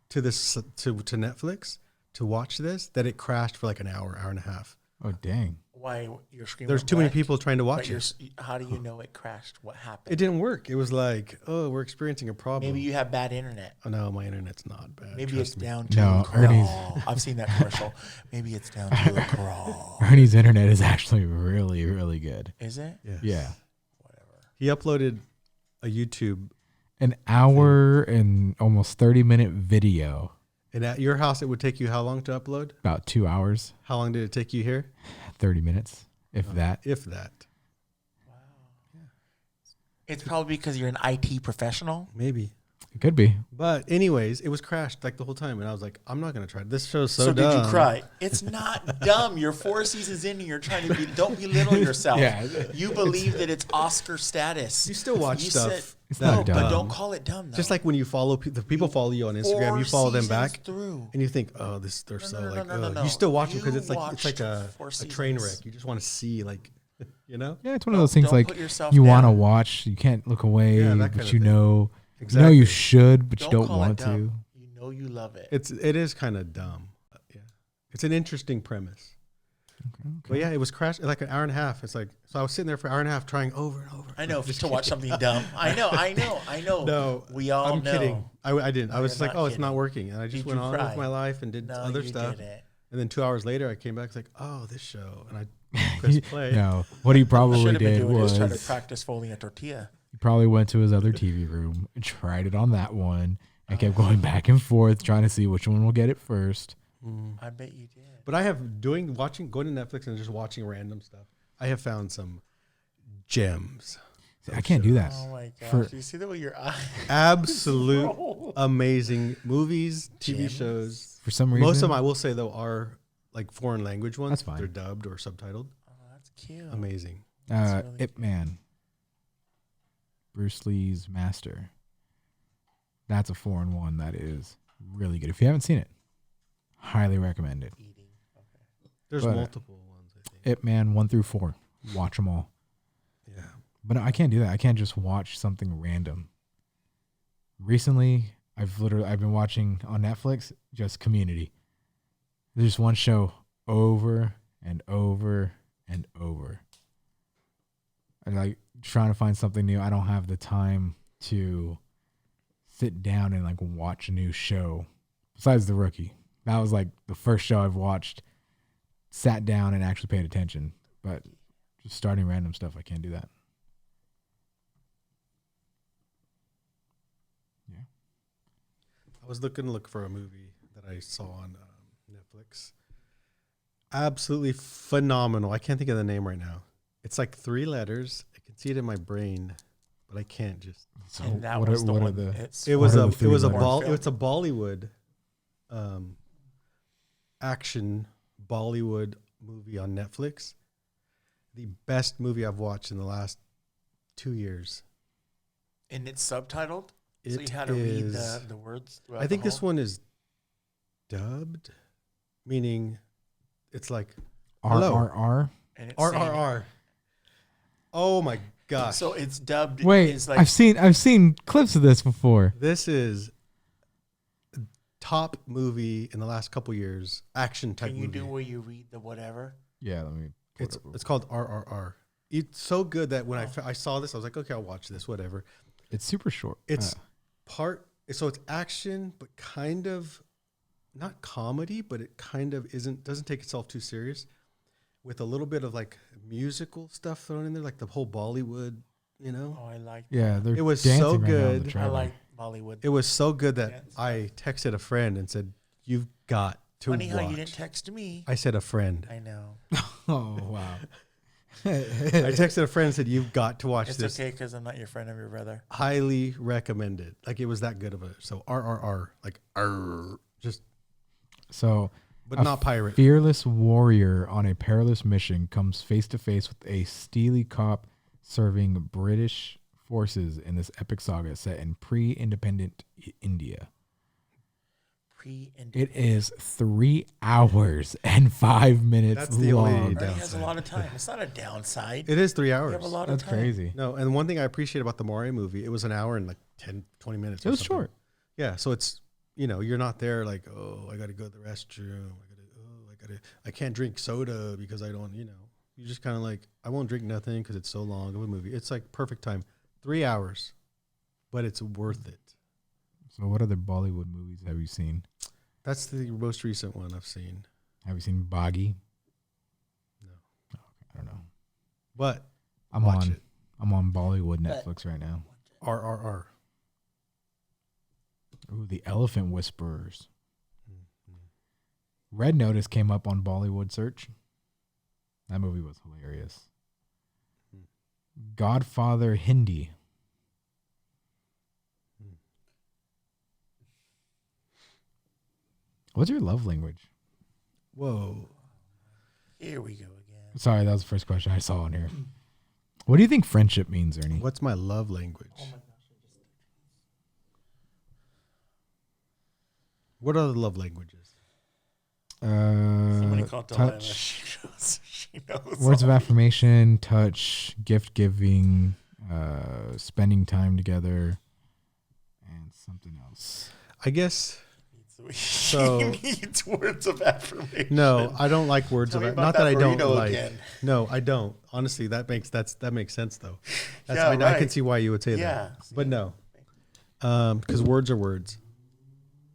to this to Netflix to watch this that it crashed for like an hour and a half. Oh dang. Why your screen? There's went too many black, people trying to But watch you're, it. how do you know it crashed? What happened? It didn't work. It was like, oh, we're experiencing a problem. Maybe you have bad internet. Oh, no, my internet's not bad. Maybe trust it's me. down to No, a crawl. Ernie's- I've seen that commercial. Maybe it's down to a crawl. Ernie's internet is actually really, really good. Is it? Yes. Yeah. Whatever. He uploaded a YouTube, An hour and almost 30-minute video. and at your house, it would take you how long to upload? About 2 hours, How long did it take you here? 30 minutes, if that. If that. It's probably because you're an IT professional. Maybe. It could be. But anyways, it was crashed like the whole time. And I was like, I'm not going to try it. This show's so So dumb. did you cry? It's not dumb. You're 4 seasons in and you're trying to be, don't belittle yourself. Yeah. You believe that it's Oscar status. You still watch You stuff. said- It's no, not but dumb. don't call it dumb though. Just like when you follow the people follow you on Instagram, 4 you follow them seasons back through. and you think, oh, they're No, so no, no, like, no, no, ugh. no. You still watch them because You it's like watched 4 a train seasons. wreck. You just want to see like, Yeah, it's one Don't- of those things don't like put yourself you want to down. watch, you can't look away, Yeah, that but kind of you thing. know, Exactly. you should, but you don't call it want to. dumb. You know you love it. It is kind of dumb. Yeah. It's an interesting premise. But yeah, it was crashed like an hour and a half. It's like, so I was sitting there for an hour and a half trying over and over. I know Just to watch kidding. something dumb. I know. No, we all I'm know. kidding. I didn't. I was you're just like, not oh, it's not kidding. working. And I just Did went you on cry? with my life and did No, other you stuff. didn't. And then 2 hours later, I came back. It's like, oh, this show. And I pressed play. No, what he Should probably have been did doing was is trying to practice folding a tortilla. he probably went to his other TV room and tried it on that one and kept going back and forth trying to see which one will get it first. I bet you did. But I have going to Netflix and just watching random stuff. I have found some gems. See, I can't do that. Oh my gosh! For- Do you see that with your eyes? Absolute amazing movies, TV Gems? shows. For some reason, Most of them, I will say though, are like foreign language ones. That's fine. They're dubbed or subtitled. Oh, that's cute. Amazing. That's really Ip Man, Bruce Lee's master. That's a foreign one that is really good. If you haven't seen it, highly recommend it. Eating. Okay. There's But- multiple ones, I think. Ip Man 1 through 4. Watch them all. Yeah. But I can't do that. I can't just watch something random. Recently, I've been watching on Netflix just Community. There's one show over and over and over. I like trying to find something new. I don't have the time to sit down and like watch a new show. Besides The Rookie. That was like the first show I've watched, sat down and actually paid attention. But just starting random stuff, I can't do that. Yeah. I was looking for a movie that I saw on Netflix. Absolutely phenomenal. I can't think of the name right now. It's like 3 letters. I can see it in my brain, but I can't just. So And that what was are, the what are one. the It's It was What are a the it three was a letters? it's a Bollywood action Bollywood movie on Netflix. The best movie I've watched in the last 2 years. and it's subtitled. It So you had to read is- the words. I think this one is dubbed, meaning it's like hello. RRR. And it's saying- RRR. Oh my gosh. So it's dubbed. Wait, It's like I've seen clips of this before. This is top movie in the last couple years, action type Can you movie. do where you read the whatever? Yeah, let me. It's called RRR. It's so good that when I saw this, I was like, okay, I'll watch this, whatever. It's super short. It's so it's action, but kind of not comedy, but it kind of doesn't take itself too serious, with a little bit of like musical stuff thrown in there, like the whole Bollywood, you know. Oh, I like. Yeah, It was so dancing right now in the good. I trailer. like Bollywood. It was so good that Dance. I texted a friend and said, "You've got to Funny watch." how you didn't text me. I said a friend. I know. Oh wow. I texted a friend and said, "You've got to watch It's this. okay because I'm not your friend. I'm your brother. Highly recommended." Like it was that good of a RRR, like just So, but a not pirate. fearless warrior on a perilous mission comes face to face with a steely cop serving British forces in this epic saga set in pre-independent India. It is 3 hours and 5 minutes That's the only long. It has a downside. lot of time. It's not a downside. It is 3 You hours. have a lot That's of time. crazy. No, and one thing I appreciate about the Mario movie, it was an hour and like 10, 20 minutes. It or was something. short. Yeah, so it's you're not there like, oh, I got to go to the restroom. I can't drink soda because I don't. You're just kind of like, I won't drink nothing because it's so long of a movie. It's like perfect time, 3 hours, but it's worth it. So, what other Bollywood movies have you seen? That's the most recent one I've seen. Have you seen Boggy? No. Okay, I don't know. But I'm watch on. it. I'm on Bollywood Netflix right now. RRR. Ooh, The Elephant Whisperers. Red Notice came up on Bollywood search. That movie was hilarious. Godfather Hindi. What's your love language? Whoa. Here we go again. Sorry, that was the first question I saw on here. What do you think friendship means, Ernie? What's my love language? Oh my gosh. What are the love languages? Somebody called Delilah. touch, She knows. words of all. affirmation, touch, gift giving, spending time together, and something else. I guess So he needs words of affirmation. no. I don't like words Tell of me about not that I don't burrito like. again. No, I don't. Honestly, that makes sense though. That's, Yeah, I can right. see why you would say Yeah, that. But no, because words are words.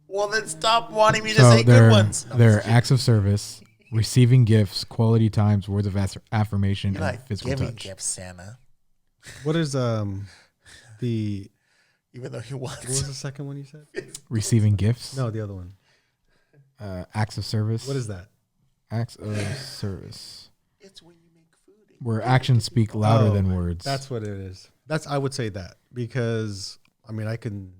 Well, then stop wanting me to So say good ones. No, they're acts of service, receiving gifts, quality times, words of affirmation, you and like physical giving touch. gifts, Santa. What is the Even though he what was wants. the second one you said? Receiving gifts, No, the other one. acts of service. What is that? Acts of service, It's when you make food. where actions speak louder Oh, than words. That's what it is. I would say that because I mean I can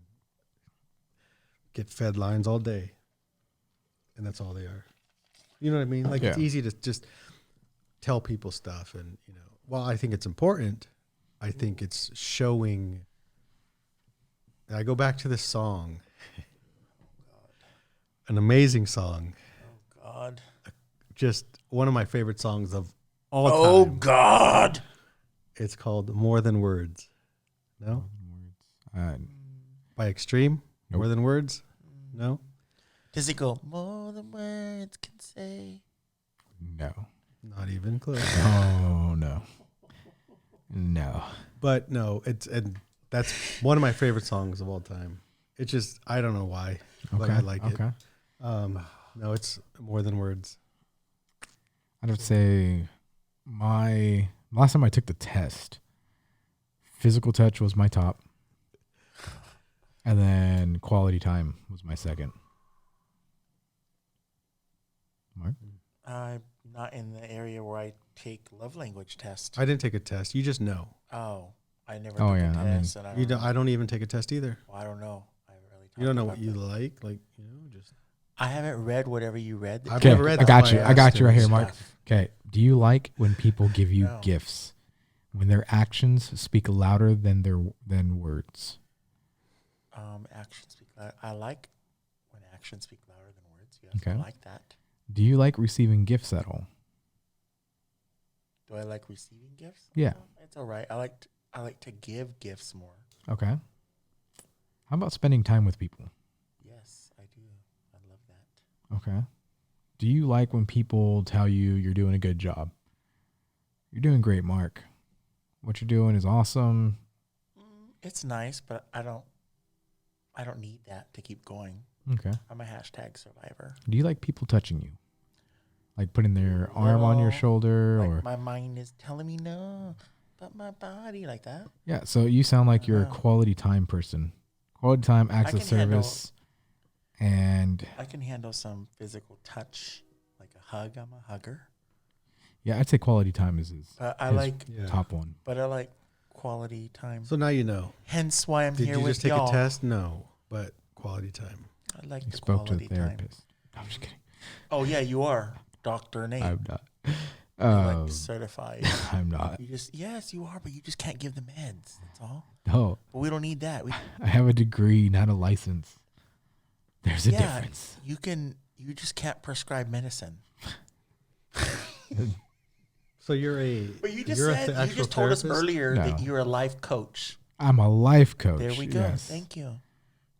get fed lines all day, and that's all they are. You know what I mean? Like it's Yeah. easy to just tell people stuff, and while I think it's important, I think it's showing. And I go back to this song, an amazing song, God. just one of my favorite songs of all Oh, time. God. It's called "More Than Words." No, Uh, by Extreme. Nope. More Than Words. No. Does it go more than words can say? no. Not even close. Oh no. No. But no, and that's one of my favorite songs of all time. It's just I don't know why, but I like okay. it. No, it's More Than Words. I'd have to say my last time I took the test, physical touch was my top. And then quality time was my second. Mark? I'm not in the area where I take love language test. I didn't take a test. You just know. Oh, I never Oh, took yeah, a I mean, test. And I You don't don't. know. I don't even take a test either. Well, I don't know. I haven't really You don't know talked what about you that. like. Just. I haven't read whatever you read. I've Okay, never read I that. got That's you. why I got asked you right him. here, Mark. Stuff. Okay. Do you like when people give you No. gifts? When their actions speak louder than words? Actions speak louder. I like when actions speak louder than words. Yes, Okay. I like that. Do you like receiving gifts at all? Do I like receiving gifts? Yeah. It's all right. I I like to give gifts more. Okay. How about spending time with people? Yes, I do. I love that. Okay. Do you like when people tell you you're doing a good job? You're doing great, Mark. What you're doing is awesome. It's nice, but I don't need that to keep going. Okay. I'm a hashtag survivor. Do you like people touching you? Like putting their arm on your shoulder Like or my mind is telling me no, but my body like that. yeah, so you sound like you're a quality time person. Quality time, acts of service, and I can handle some physical touch, like a hug. I'm a hugger. yeah, I'd say quality time is his, But I his like top one. But I like quality time. So now you know. Hence why I'm Did here you with just take y'all. a test? No, but quality time. I like You the spoke to a quality time. therapist. No, I'm just kidding. Oh yeah, you are Dr. Nate. I'm not. You're like certified. I'm not. You just yes, you are, but you just can't give the meds. That's all. No, But we don't need that. I have a degree, not a license. There's a difference. You just can't prescribe medicine. So you're a. But you just you're said you actual just told us therapist? earlier No. that you're a life coach. I'm a life coach. There we go. Yes. Thank you.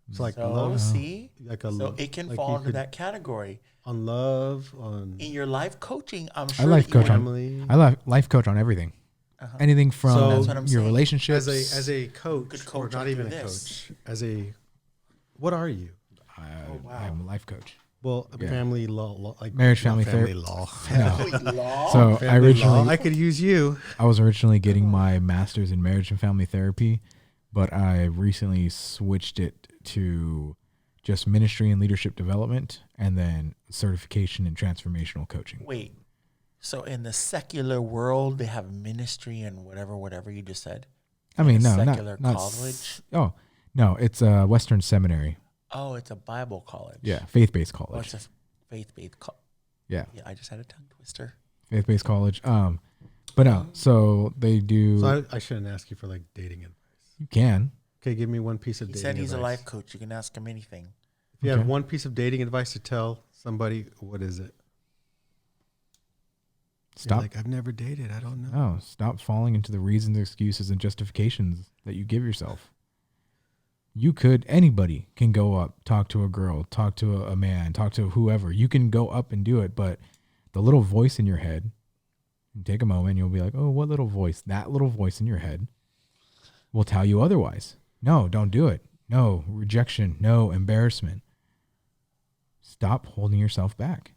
It's like So love. see, Like a, so it can like fall you into could- that category. On love, on In your life coaching, I'm I sure life that coach you on. family. I life coach on everything. Uh-huh. Anything from So- That's what I'm your saying. relationships. as a coach, Could or coach not on even a through this. coach, as a, what are you? wow. I'm a life coach. Well, Yeah. family law, like Marriage, not family family ther- law. No. Law? So I Family law. originally I could use you. I was originally getting my master's in marriage and family therapy, but I recently switched it to just ministry and leadership development and then certification in transformational coaching. Wait. So in the secular world, they have ministry and whatever you just said. I mean, a no, secular not college? Oh, no, it's a Western seminary. Oh, it's a Bible college. Yeah, faith-based Oh, college. it's a faith-based college. Yeah, Yeah, I just had a tongue twister. faith-based college. But no, so they do. So I shouldn't ask you for like dating advice. You can. Okay, give me one piece of He dating said he's advice. a life coach. You can ask him anything. If you Okay. had one piece of dating advice to tell somebody, what is it? You're Stop. like, I've never dated. I don't know. No, stop falling into the reasons, excuses, and justifications that you give yourself. Anybody can go up, talk to a girl, talk to a man, talk to whoever. You can go up and do it, but the little voice in your head, take a moment, you'll be like, oh, what little voice? That little voice in your head will tell you otherwise. No, don't do it. No, rejection. No, embarrassment. Stop holding yourself back.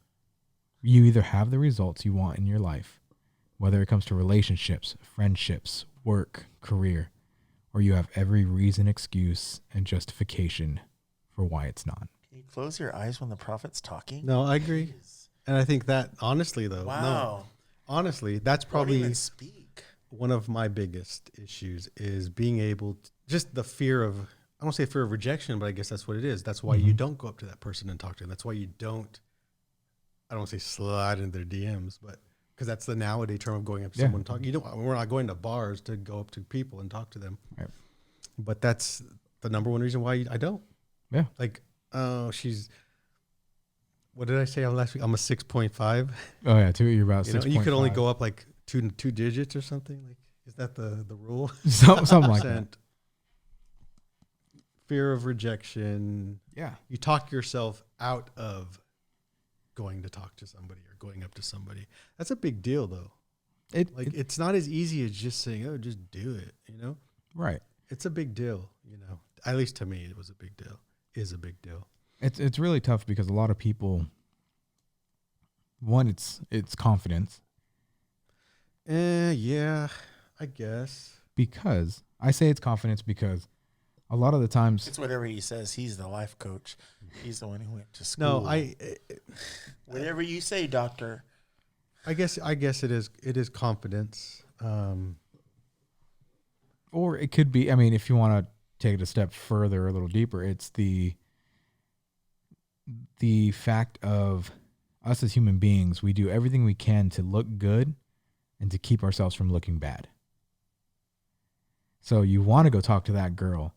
You either have the results you want in your life, whether it comes to relationships, friendships, work, career, or you have every reason, excuse, and justification for why it's not. Can you close your eyes when the prophet's talking? No, I agree. And I think that, honestly, though, Wow. honestly, that's Don't probably even speak. one of my biggest issues is being able to, just the fear of, I don't say fear of rejection, but I guess that's what it is. That's why you don't go up to that person and talk to them. That's why you don't, I don't want to say slide into their DMs, but because that's the nowadays term of going up to Yeah. someone and talking. You don't, we're not going to bars to go up to people and talk to them. Right. But that's the number one reason why I don't. Yeah. Like, oh, what did I say last week? I'm a 6.5. Oh yeah, you're about You know, 6.5. you could only go up like two digits or something. Like, is that the rule? Something like that. Fear of rejection. Yeah. You talk yourself out of going to talk to somebody or going up to somebody. That's a big deal, though. It's not as easy as just saying, "Oh, just do it." You know, right. it's a big deal. You know, at least to me, it was a big deal. Is a big deal. It's really tough because a lot of people. One, it's confidence. Yeah, I guess. Because I say it's confidence because a lot of the times It's whatever he says. He's the life coach. He's the one who went to school. No, Whatever you say, doctor. I guess it is confidence. or it could be, I mean, if you want to take it a step further, a little deeper, it's the fact of us as human beings, we do everything we can to look good and to keep ourselves from looking bad. So you want to go talk to that girl,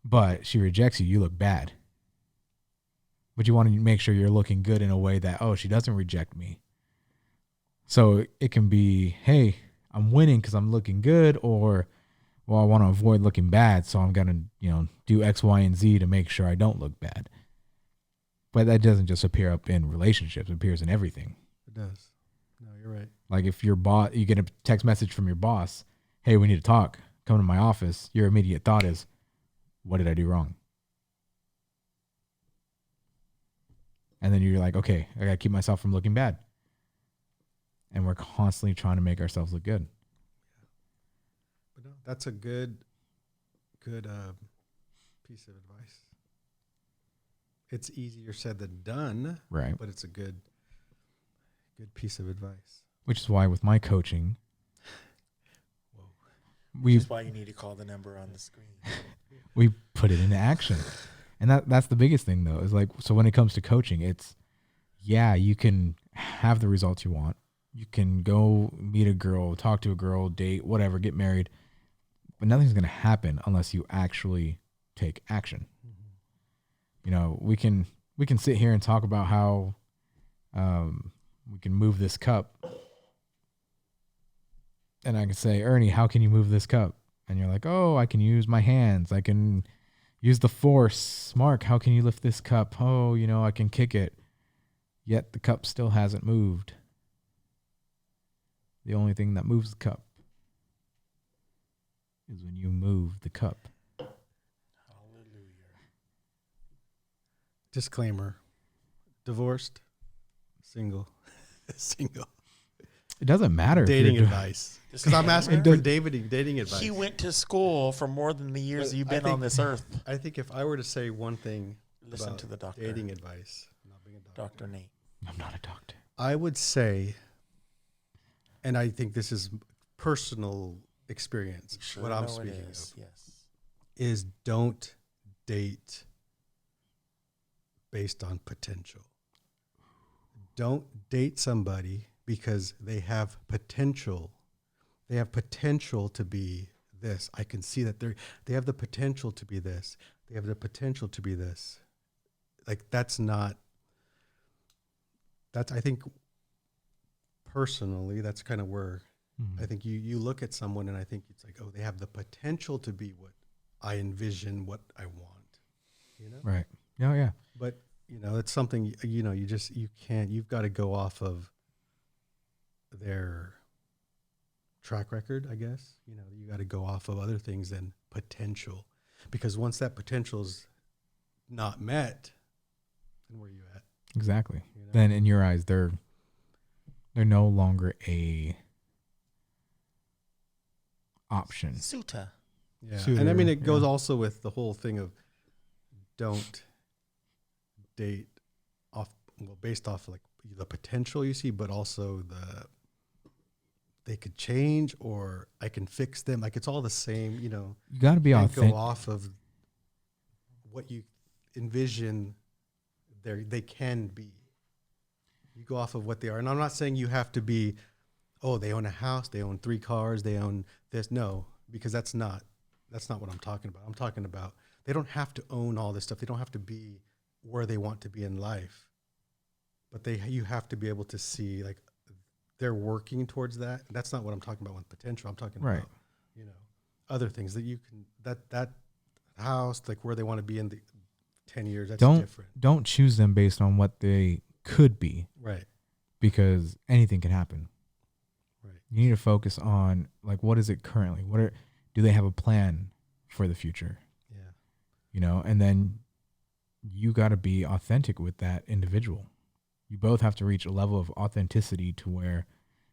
but she rejects you, you look bad. But you want to make sure you're looking good in a way that, oh, she doesn't reject me. So it can be, hey, I'm winning because I'm looking good, or well, I want to avoid looking bad, so I'm gonna, do X, Y, and Z to make sure I don't look bad. But that doesn't just appear up in relationships; it appears in everything. It does. No, you're right. Like if your boss, you get a text message from your boss, "Hey, we need to talk. Come to my office." Your immediate thought is, "What did I do wrong?" And then you're like, "Okay, I gotta keep myself from looking bad." And we're constantly trying to make ourselves look good. But no, that's a good piece of advice. It's easier said than done, Right. but it's a good piece of advice. Which is why with my coaching, Which is why you need to call the number on the screen. we put it into action. And that's the biggest thing though, is like, so when it comes to coaching, it's, yeah, you can have the results you want. You can go meet a girl, talk to a girl, date, whatever, get married, but nothing's going to happen unless you actually take action. We can sit here and talk about how we can move this cup. And I can say, Ernie, how can you move this cup? And you're like, oh, I can use my hands. I can use the force. Mark, how can you lift this cup? Oh, I can kick it. Yet the cup still hasn't moved. The only thing that moves the cup is when you move the cup. Hallelujah. Disclaimer. Divorced, single. Single. It doesn't matter. Dating advice. Because I'm asking for dating advice. He went to school for more than the years you've been on this earth. I think if I were to say one thing Listen about to the doctor. dating advice, not being a doctor, Dr. Nate. I'm not a doctor. I would say, and I think this is personal experience, Sure what I'm know it speaking is. of, Yes. is don't date based on potential. Don't date somebody because they have potential. They have potential to be this. I can see that they have the potential to be this. They have the potential to be this. Like that's I think personally, that's kind of where I think you look at someone and I think it's like, oh, they have the potential to be what I envision, what I want, Right. Oh, yeah. But, it's something, you've got to go off of their track record, I guess. You got to go off of other things than potential. Because once that potential's not met, then where are you at? Exactly. Then in your eyes, they're no longer a option. Suta. Yeah. Suitor, And I mean, it goes yeah. also with the whole thing of don't date based off like the potential you see, but also they could change or I can fix them. Like it's all the same, You got to be can't authentic. go off of what you envision they can be. You go off of what they are. And I'm not saying you have to be, oh, they own a house, they own 3 cars, they own this. No, because that's not what I'm talking about. I'm talking about they don't have to own all this stuff. They don't have to be where they want to be in life. But you have to be able to see like they're working towards that. That's not what I'm talking about with potential. I'm talking Right. about, other things that you can that house, like where they want to be in the 10 years, that's different. Don't choose them based on what they could be, Right. because anything can happen. Right. You need to focus on like, what is it currently? Do they have a plan for the future? Yeah. And then you got to be authentic with that individual. You both have to reach a level of authenticity to where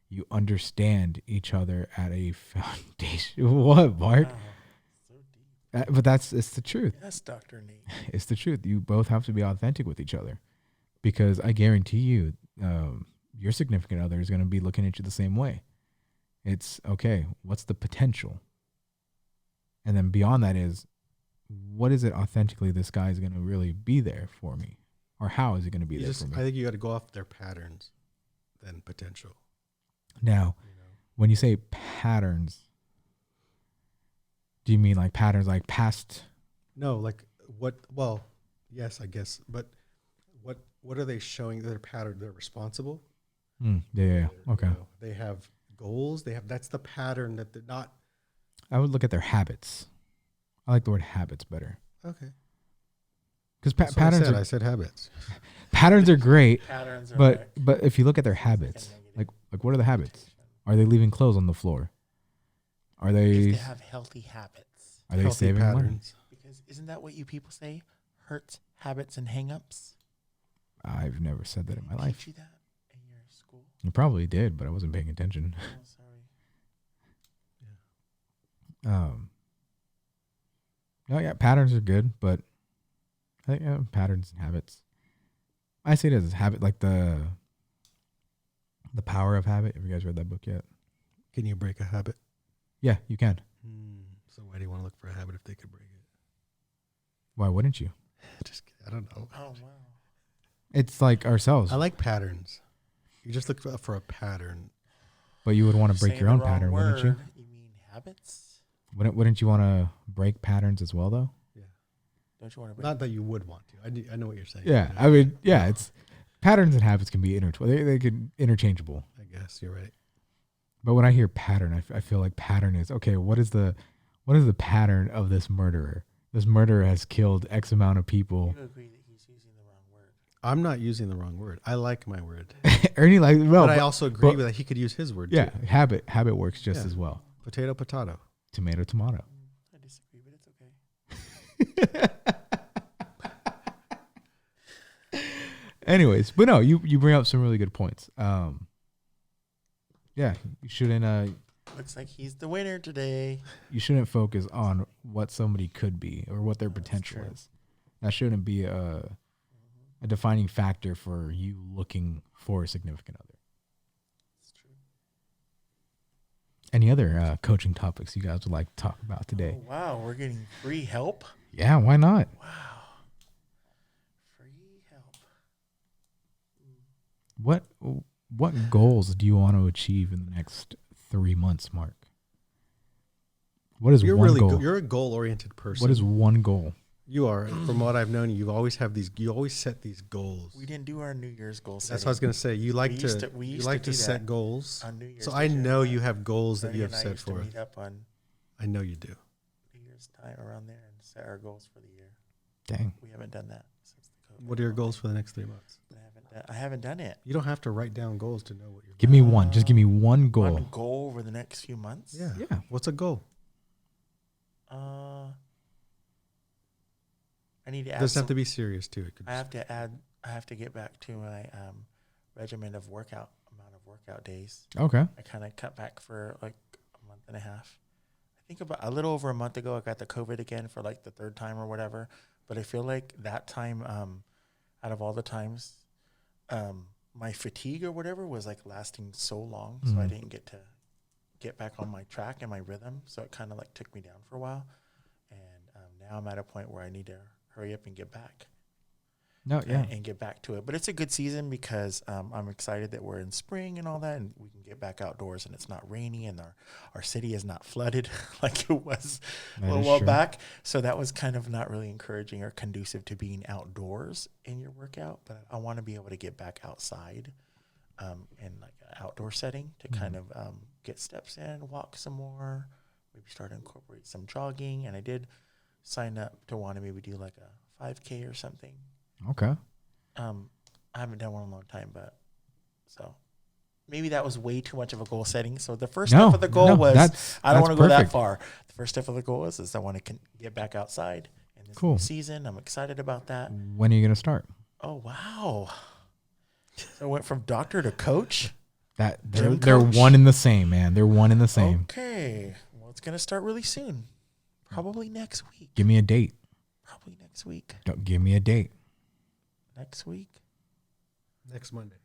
you understand each other at a foundation. What, Mark? Wow. So deep. But it's the truth. Yes, Dr. Nate. It's the truth. You both have to be authentic with each other, because I guarantee you, your significant other is going to be looking at you the same way. It's okay. What's the potential? And then beyond that is, what is it authentically this guy is going to really be there for me? Or how is he going to be there for me? I think you got to go off their patterns than potential. Now, when you say patterns, do you mean like patterns like past? No, like what? Well, yes, I guess. But what are they showing? Their pattern. They're responsible. Yeah. Okay. They have goals. That's the pattern that they're not. I would look at their habits. I like the word habits better Okay. because That's what patterns I are said habits. patterns are great, Patterns are but if you look at their habits, like what are the habits? Are they leaving clothes on the floor? Are if they they have healthy habits. are they Healthy saving money? patterns. Because isn't that what you people say? Hurts, habits, and hang-ups? I've never said that in my Teach life. you that in your school? You probably did, but I wasn't paying attention. Oh, sorry. No, yeah, patterns are good, but I think patterns and habits. I see it as habit, like the Power of Habit. Have you guys read that book yet? Can you break a habit? Yeah, you can. So why do you want to look for a habit if they could break it? Why wouldn't you? Just kidding. I don't know. Oh, wow. It's like ourselves, I like patterns. You just look for a pattern. but you would want to break Saying your the own wrong pattern, wouldn't you? word. You mean habits? Wouldn't you want to break patterns as well, though? Don't you want to break? Not that you would want to. I know what you're saying. Yeah, I mean, yeah, it's patterns and habits can be they can interchangeable. I guess you're right. But when I hear pattern, I feel like pattern is okay. What is the pattern of this murderer? This murderer has killed X amount of people. You agree that he's using the wrong word. I'm not using the wrong word. I like my word. Ernie, like, well, But I also agree with that he could use his word yeah, too. habit works just Yeah. as well. Potato, potato. Tomato, tomato. I disagree, but it's okay. Anyways, but no, you bring up some really good points. Yeah, you shouldn't Looks like he's the winner today. you shouldn't focus on what somebody could be or what their No, that's potential true. is. That shouldn't be a defining factor for you looking for a significant other. It's true. Any other coaching topics you guys would like to talk about today? Oh, wow, we're getting free help. Yeah, why not? Wow. Free help. What goals do you want to achieve in the next 3 months, Mark? What is You're one really goal? you're a goal-oriented person. What is one goal? You are. From what I've known, you always set these goals. We didn't do our New Year's goal setting. That's what I was going to say. You like we you used like to to do set that goals. on New Year's. So I Did know not? you have goals that Freddie you have and I set used to for. meet up on I know you do. New Year's time around there and set our goals for the year. Dang. We haven't done that since the COVID. What are your goals for the next 3 months? I haven't done it. You don't have to write down goals to know what you're. Give me one. Just give me one goal. One goal over the next few months. Yeah. Yeah. What's a goal? I need to It add. doesn't have to be serious too. It could I have to add. I have to get back to my regimen of amount of workout days. Okay. I kind of cut back for like a month and a half. I think about a little over a month ago, I got the COVID again for like the third time or whatever. But I feel like that time, out of all the times, my fatigue or whatever was like lasting so long. So I Mhm. didn't get to get back on my track and my rhythm. So it kind of like took me down for a while. And now I'm at a point where I need to hurry up and get back. No, yeah. And get back to it. But it's a good season because I'm excited that we're in spring and all that, and we can get back outdoors and it's not rainy and our city is not flooded like it was a That little is while true. back. So that was kind of not really encouraging or conducive to being outdoors in your workout. But I want to be able to get back outside in like an outdoor setting to kind of get steps in, walk some more, maybe start to incorporate some jogging. And I did sign up to want to maybe do like a 5K or something. Okay. I haven't done one in a long time, but so maybe that was way too much of a goal setting. So the first step of the goal was I don't want to go that far. The first step of the goal is I want to get back outside in this Cool. new season. I'm excited about that. When are you going to start? Oh wow! So I went from doctor to coach. They're Gym coach? one and the same, man. They're one and the same. Okay, well it's gonna start really soon, probably next week. Give me a date. Probably next week. Don't give me a date. Next week. Next Monday.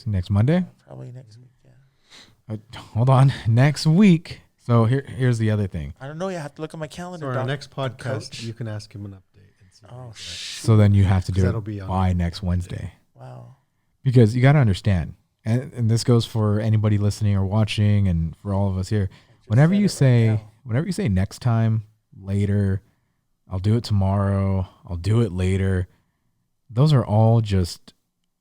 Next Monday? Probably next week. Yeah. Hold on. Next week. So here's the other thing. I don't know. You have to look at my calendar. So our doc. next podcast, Coach. you can ask him an update. And see where Oh he's at. So then you have to do That'll it be on by next Wednesday. Wow. Because you got to understand, and this goes for anybody listening or watching and for all of us here. Whenever you say next time, later, I'll do it tomorrow, I'll do it later, those are all just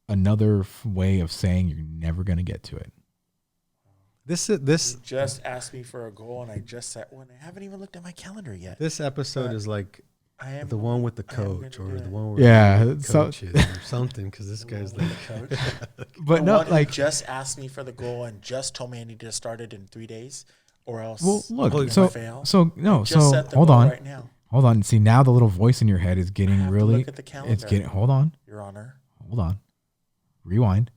another way of saying you're never going to get to it. This You just asked me for a goal, and I just set one. I haven't even looked at my calendar yet. this episode But is like I am the one with the I am gonna coach do or it. the one where Yeah, the so- coach is or something because this guy's like Coach. But The no, one who like, just asked me for the goal and just told me I need to start it in 3 days, or else. well, look, I'm so, gonna fail. no, Just so set the hold goal on. right now, Hold on. See, now the little voice in your head is I getting have to really, look at the it's calendar. getting, hold on. Your Honor. Hold on. Rewind.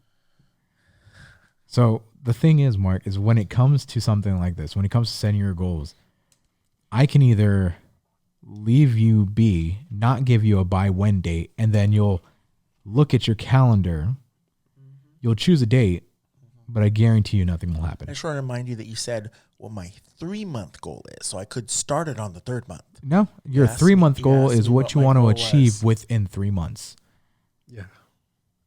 So the thing is, Mark, is when it comes to something like this, when it comes to setting your goals, I can either leave you be, not give you a by when date, and then you'll look at your calendar, you'll choose a date, but I guarantee you nothing will I happen. just want to remind you that you said what my 3-month goal is, so I could start it on the 3rd month. No, your asked me- 3-month you goal asked is me what what you my want to goal achieve was. within 3 months. yeah.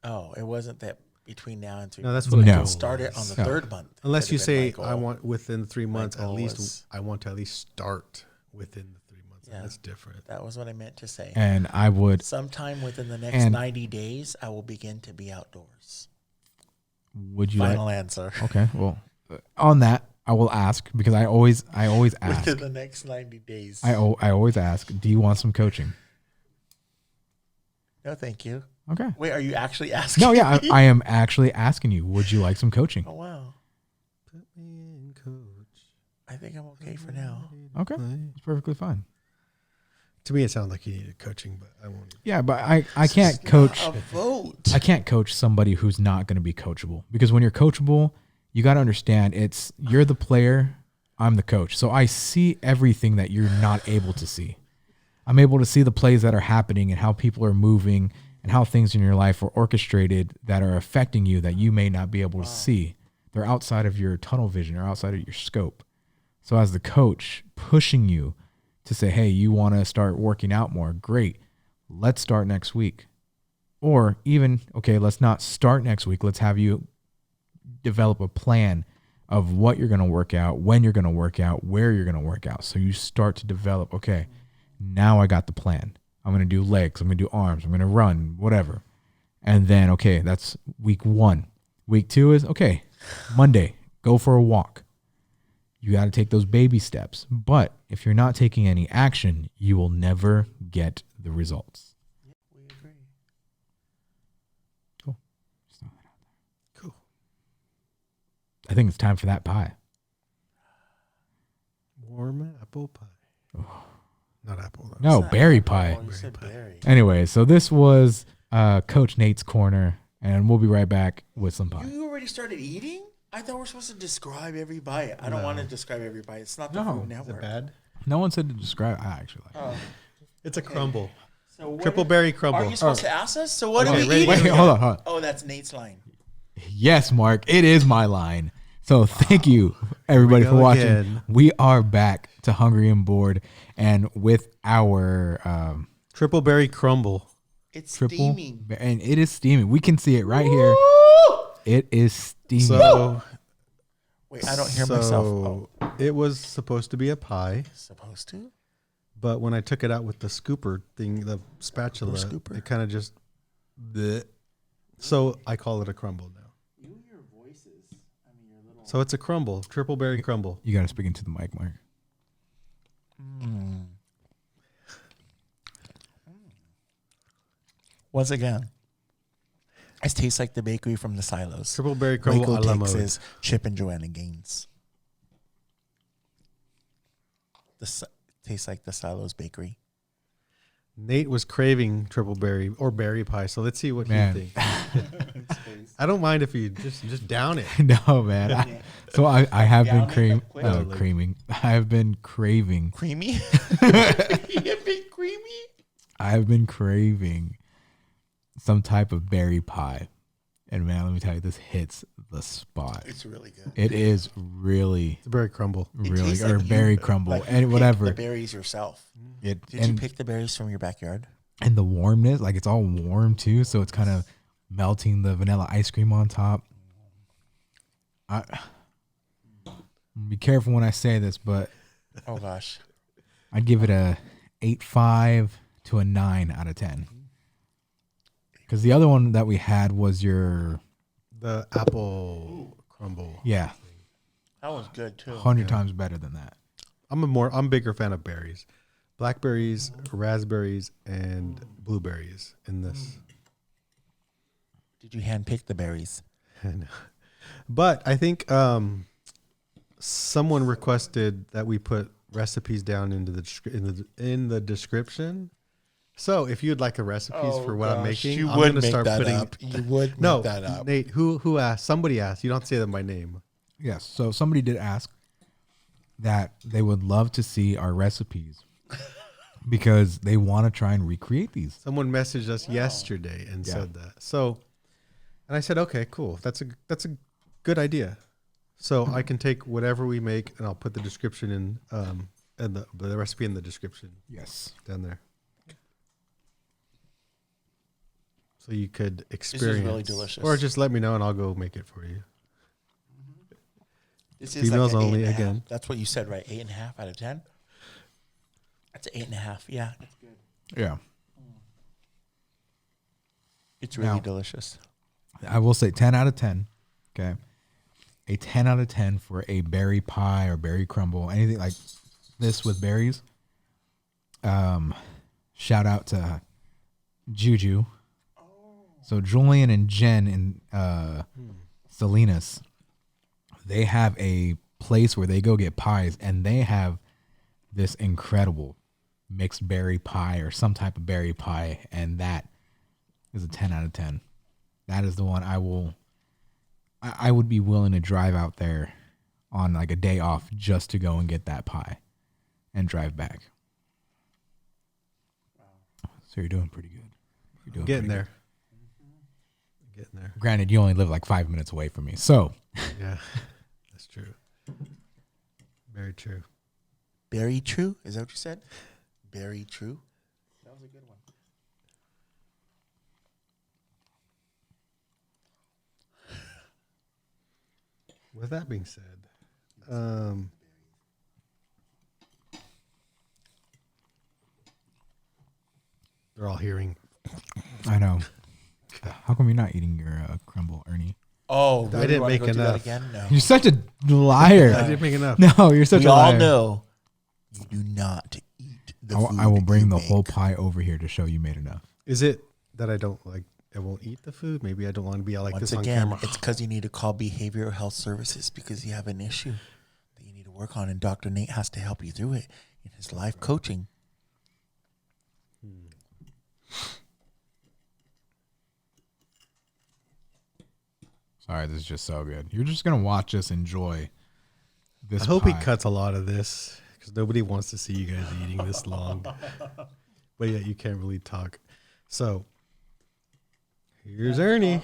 Oh, it wasn't that between now and 3 No, that's months. what No. a goal Start it on is. the No. 3rd month. Unless Could you have been my say goal. I want within 3 months at goal least. was- I want to at least start within the 3 months. Yeah. That's different. That was what I meant to say. And I would, Sometime within the next And- 90 days, I will begin to be outdoors. would you like, Final answer. okay, well, on that, I will ask because I always ask. Within the next 90 days. I always ask, do you want some coaching? No, thank you. Okay. Wait, are you actually asking? No, yeah, me? I am actually asking you, would you like some coaching? Oh, wow. Put me in, coach. I think I'm okay for now. Okay. It's perfectly fine. To me, it sounds like you needed coaching, but I won't. Yeah, but I can't coach. A vote. I can't coach somebody who's not going to be coachable because when you're coachable, you got to understand you're the player, I'm the coach. So I see everything that you're not able to see. I'm able to see the plays that are happening and how people are moving and how things in your life are orchestrated that are affecting you that you may not be able to see. They're outside of your tunnel vision or outside of your scope. So as the coach pushing you to say, hey, you want to start working out more, great. Let's start next week. Or even, okay, let's not start next week. Let's have you develop a plan of what you're going to work out, when you're going to work out, where you're going to work out. So you start to develop, okay, now I got the plan. I'm going to do legs. I'm going to do arms. I'm going to run, whatever. And then, okay, that's week 1. Week 2 is, okay, Monday, go for a walk. You got to take those baby steps. But if you're not taking any action, you will never get the results. We agree. Cool. Just throw that out there. Cool. I think it's time for that pie. Warm apple pie. Not apple. No, It's not berry apple. pie. You said berry. Anyway, so this was Coach Nate's Corner, and we'll be right back with some pie. You already started eating? I thought we're supposed to describe every bite. I don't want to describe every bite. It's not the No. Food Is Network. it bad? No one said to describe. I actually like it. Oh. It's a crumble. So what Triple is- berry crumble. Are you supposed to ask us? So what Okay, are we ready? eating? Wait, hold on. Oh, that's Nate's line. Yes, Mark, it is my line. So thank you, everybody, Here for we go watching. again. We are back to Hungry and Bored, and with our Triple berry crumble. It's triple, steaming. and it is steaming. We can see it right here. It is steaming. So, Wait, I don't hear myself. Oh, it was supposed to be a pie, supposed to? but when I took it out with the scooper thing, the spatula, scooper. it kind of just. Bleh. So I call it a crumble now. You and your voices. I mean, your little. So it's a crumble, triple berry crumble. You got to speak into the mic, Mark. Once again, it tastes like the bakery from the silos. Triple berry crumble Waco a la mode. Texas, Chip and Joanna Gaines. Tastes like the Silos Bakery. Nate was craving triple berry or berry pie, so let's see what Man. he thinks. I don't mind if you just down it. No, man. So I have been Down it up quick. creaming. I have been craving. Creamy? You get big creamy? I have been craving some type of berry pie. And man, let me tell you, this hits the spot. It's really good. It is really, It's a berry crumble. It really, tastes or like you- berry crumble like you and picked whatever. the berries yourself. It, Did you and, pick the berries from your backyard? and the warmness, like it's all warm too, so it's kind of melting the vanilla ice cream on top. Be careful when I say this, but Oh gosh. I'd give it a 8.5 to a 9 out of 10. Because the other one that we had was your The apple crumble. yeah. That was good too. 100 times better than that. I'm a bigger fan of berries, blackberries, raspberries, and blueberries in this. Did you handpick the berries? But I think someone requested that we put recipes down into in the description. So if you'd like a recipes for what I'm making, you I'm would going to make start that putting. up. You would No, make that up. Nate. Who asked? Somebody asked. You don't have to say them by name. Yes. So somebody did ask that they would love to see our recipes because they want to try and recreate these. Someone messaged us yesterday and said that. So, and I said, okay, cool. That's a good idea. So I can take whatever we make and I'll put the description in, and the recipe in the description. Yes. Down there. So you could experience. This is really delicious. Or just let me know and I'll go make it for you. This is Females like an only 8.5. again. That's what you said, right? 8.5 out of 10. That's an 8.5. Yeah, it's good. Yeah. It's really Now- delicious. I will say 10 out of 10. Okay. A 10 out of 10 for a berry pie or berry crumble, anything like this with berries. Shout out to Juju. So Julian and Jen and Salinas, they have a place where they go get pies, and they have this incredible mixed berry pie or some type of berry pie, and that is a 10 out of 10. That is the one I would be willing to drive out there on like a day off just to go and get that pie and drive back. So you're doing pretty good. You're doing Getting pretty there. Getting there. good. Granted, you only live like 5 minutes away from me. So Yeah, that's true. Very true. Very true? Is that what you said? Very true? That was a good one. With that being said, they're all hearing. I know. How come you're not eating your crumble, Ernie? Oh, I didn't make enough. Again? No. You're such a liar. I didn't make enough. No, you're such We a liar. all know you do not eat the food I will bring you the make. whole pie over here to show you made enough. Is it that I don't like? I won't eat the food. Maybe I don't want to be like Once this on again, camera. it's because you need to call behavioral health services because you have an issue that you need to work on, and Dr. Nate has to help you through it in his life coaching. Sorry, this is just so good. You're just gonna watch us enjoy this. I hope he pie. cuts a lot of this because nobody wants to see you guys eating this long. But yet you can't really talk. So here's Ernie.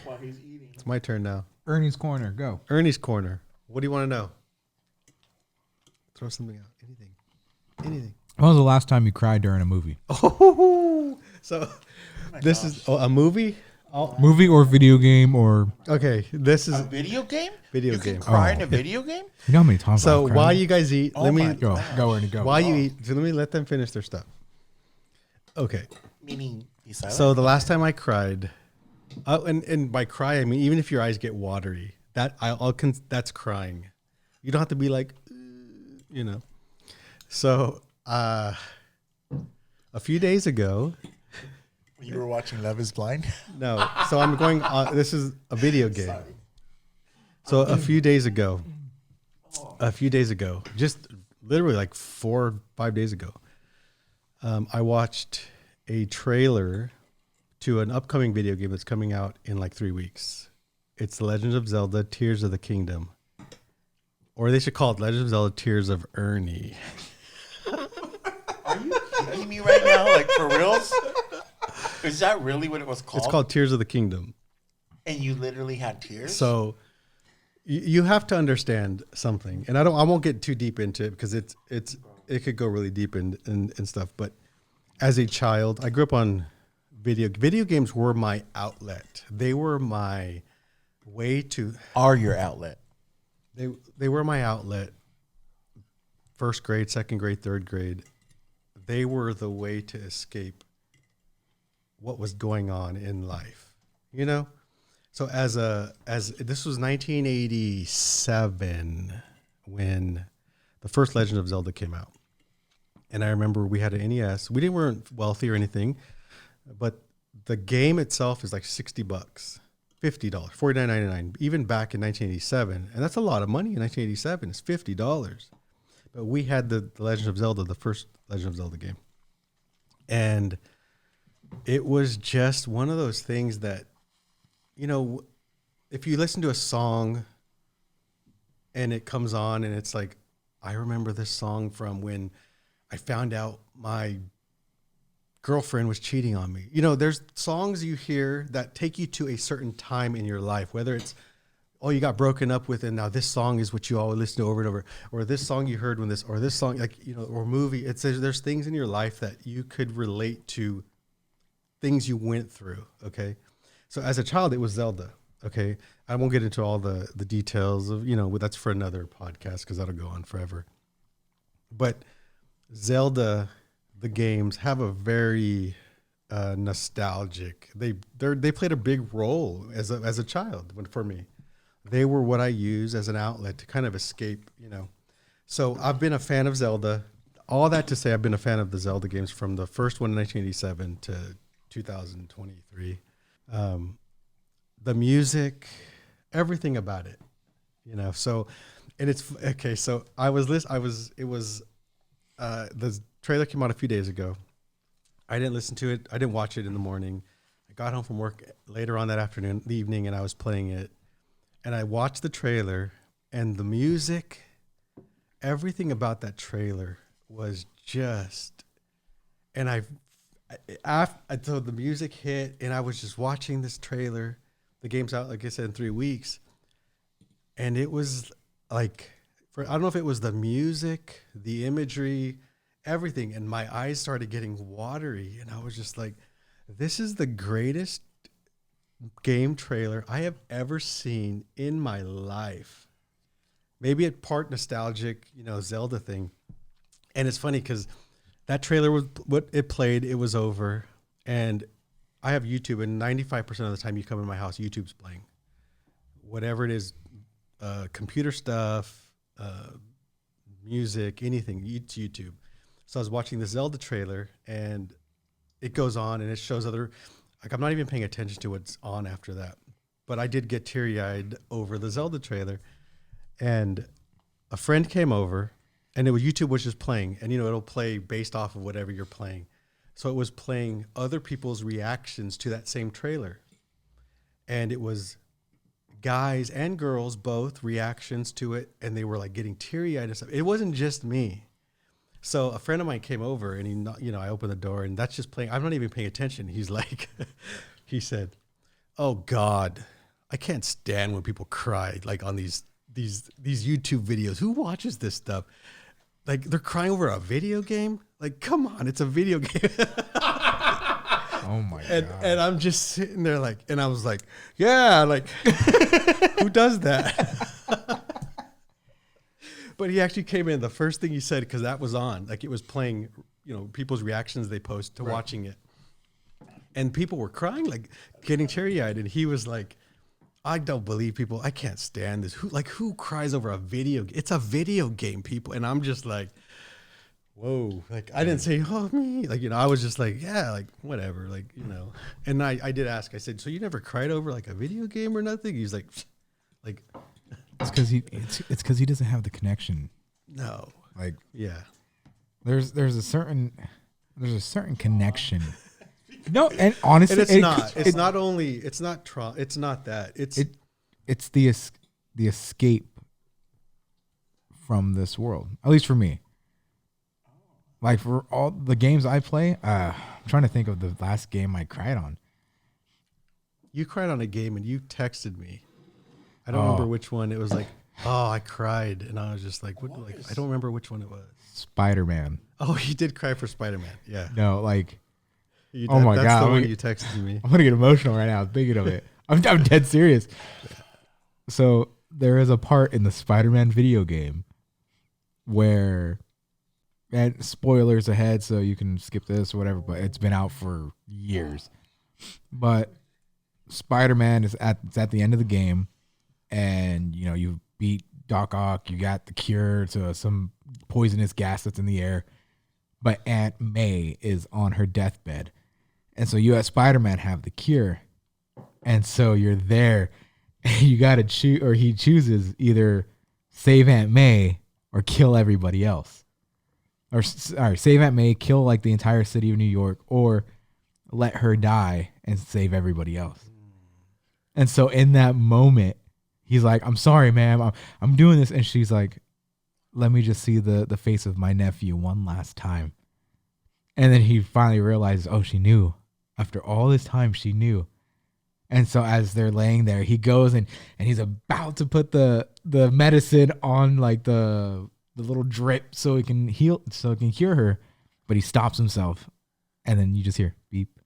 It's my turn now. Ernie's corner. Go. Ernie's corner. What do you want to know? Throw something out. Anything. When was the last time you cried during a movie? Oh, so this is a movie. Movie or video game or Okay, this is A video game? Video you game. can cry in Oh. a video game? you know how many times? so I've cried? while you guys eat. Oh let my me go Ernie go. while you eat. So let me let them finish their stuff. Okay. Meaning, be silent. So the last time I cried, and by cry I mean even if your eyes get watery, that's crying. You don't have to be like, you know. So a few days ago, you were watching Love is Blind? no. So I'm going. This is a video game. So a few days ago, just literally like 4 or 5 days ago, I watched a trailer to an upcoming video game that's coming out in like 3 weeks. It's The Legend of Zelda: Tears of the Kingdom, or they should call it Legend of Zelda: Tears of Ernie. Are you kidding me right now? Like, for reals? Is that really what it was called? It's called Tears of the Kingdom. And you literally had tears? So you have to understand something, and I won't get too deep into it because it could go really deep and stuff. But as a child, I grew up on video games were my outlet. They were my way to Are your outlet. they were my outlet. First grade, second grade, third grade, they were the way to escape what was going on in life, you know? So as this was 1987 when the first Legend of Zelda came out. And I remember we had an NES. Weren't wealthy or anything, but the game itself is like $60, $50, $49.99, even back in 1987. And that's a lot of money in 1987. It's $50. But we had the Legend of Zelda, the first Legend of Zelda game. And it was just one of those things that, you know, if you listen to a song and it comes on and it's like, I remember this song from when I found out my girlfriend was cheating on me. You know, there's songs you hear that take you to a certain time in your life, whether it's, oh, you got broken up with, and now this song is what you always listen to over and over, or this song you heard when this, or this song, like, you know, or movie. It's there's things in your life that you could relate to, things you went through. Okay, so as a child, it was Zelda. Okay, I won't get into all the details of, you know, that's for another podcast because that'll go on forever. But Zelda, the games have a very nostalgic. They played a big role as a child for me. They were what I use as an outlet to kind of escape, you know. So I've been a fan of Zelda. All that to say, I've been a fan of the Zelda games from the first one in 1987 to 2023. The music, everything about it, you know. So, and it's okay. So the trailer came out a few days ago. I didn't listen to it. I didn't watch it in the morning. I got home from work later on that afternoon, the evening, and I was playing it. And I watched the trailer, and the music, everything about that trailer was just, and so the music hit, and I was just watching this trailer. The game's out, like I said, in 3 weeks. And it was like, I don't know if it was the music, the imagery, everything. And my eyes started getting watery. And I was just like, this is the greatest game trailer I have ever seen in my life. Maybe it's part nostalgic, you know, Zelda thing. And it's funny because that trailer was what it played. It was over. And I have YouTube, and 95% of the time you come in my house, YouTube's playing. Whatever it is, computer stuff, music, anything, it's YouTube. So I was watching the Zelda trailer, and it goes on, and it shows other, like, I'm not even paying attention to what's on after that. But I did get teary-eyed over the Zelda trailer. And a friend came over, and YouTube was just playing. And, you know, it'll play based off of whatever you're playing. So it was playing other people's reactions to that same trailer. And it was guys and girls, both reactions to it. And they were like getting teary-eyed and stuff. It wasn't just me. So a friend of mine came over, and I opened the door, and that's just playing. I'm not even paying attention. He's like, he said, "Oh God, I can't stand when people cry like on these YouTube videos. Who watches this stuff? Like, they're crying over a video game? Like, come on, it's a video game." Oh my God. And I'm just sitting there like, and I was like, yeah, like, who does that? But he actually came in. The first thing he said, because that was on, like, it was playing, you know, people's reactions they post to watching it. And people were crying, like getting teary-eyed. And he was like, I don't believe people. I can't stand this. Who cries over a video? It's a video game, people. And I'm just like, whoa. Like, I didn't say, oh, me. Like, you know, I was just like, yeah, like, whatever. Like, you know. And I did ask. I said, so you never cried over like a video game or nothing? He's like. It's because he doesn't have the connection. No. Like, yeah. There's a certain connection. No, and honestly, and it's not that. It's the escape from this world. At least for me. Like, for all the games I play, I'm trying to think of the last game I cried on. You cried on a game and you texted me. I don't remember which one. It was like, oh, I cried, and I was just like, what? Like, I don't remember which one it was. Spider-Man. Oh, you did cry for Spider-Man. Yeah. No, like, oh my God, that's the one you texted me. I'm gonna get emotional right now thinking of it. I'm dead serious. So there is a part in the Spider-Man video game where, and spoilers ahead, so you can skip this or whatever, but it's been out for years. But Spider-Man is at the end of the game, and you know, you beat Doc Ock, you got the cure to some poisonous gas that's in the air. But Aunt May is on her deathbed. And so you as Spider-Man have the cure. And so you're there. And you got to choose, or he chooses either save Aunt May or kill everybody else. Or save Aunt May, kill like the entire city of New York, or let her die and save everybody else. And so in that moment, he's like, I'm sorry, ma'am. I'm doing this. And she's like, let me just see the face of my nephew one last time. And then he finally realizes, oh, she knew. After all this time, she knew. And so as they're laying there, he goes and he's about to put the medicine on like the little drip so it can heal, so it can cure her. But he stops himself. And then you just hear beep,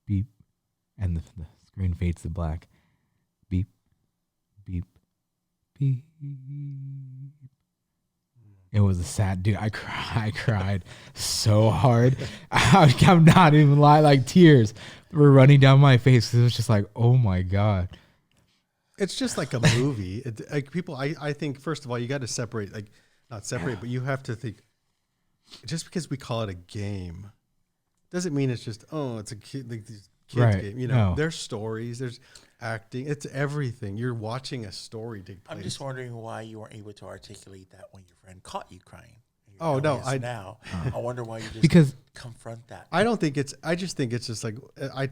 beep. And the screen fades to black. Beep, beep, beep. It was a sad, dude. I cried so hard. I'm not even lying. Like tears were running down my face. It was just like, oh my God. It's just like a movie. I think, first of all, you got to separate, like not separate, but you have to think, just because we call it a game doesn't mean it's just, oh, it's a kid, like these kids game. You know, there's stories, there's acting, it's everything. You're watching a story take place. I'm just wondering why you weren't able to articulate that when your friend caught you crying. Oh no! I wonder why you just because confront that. I don't think it's. I just think it's just like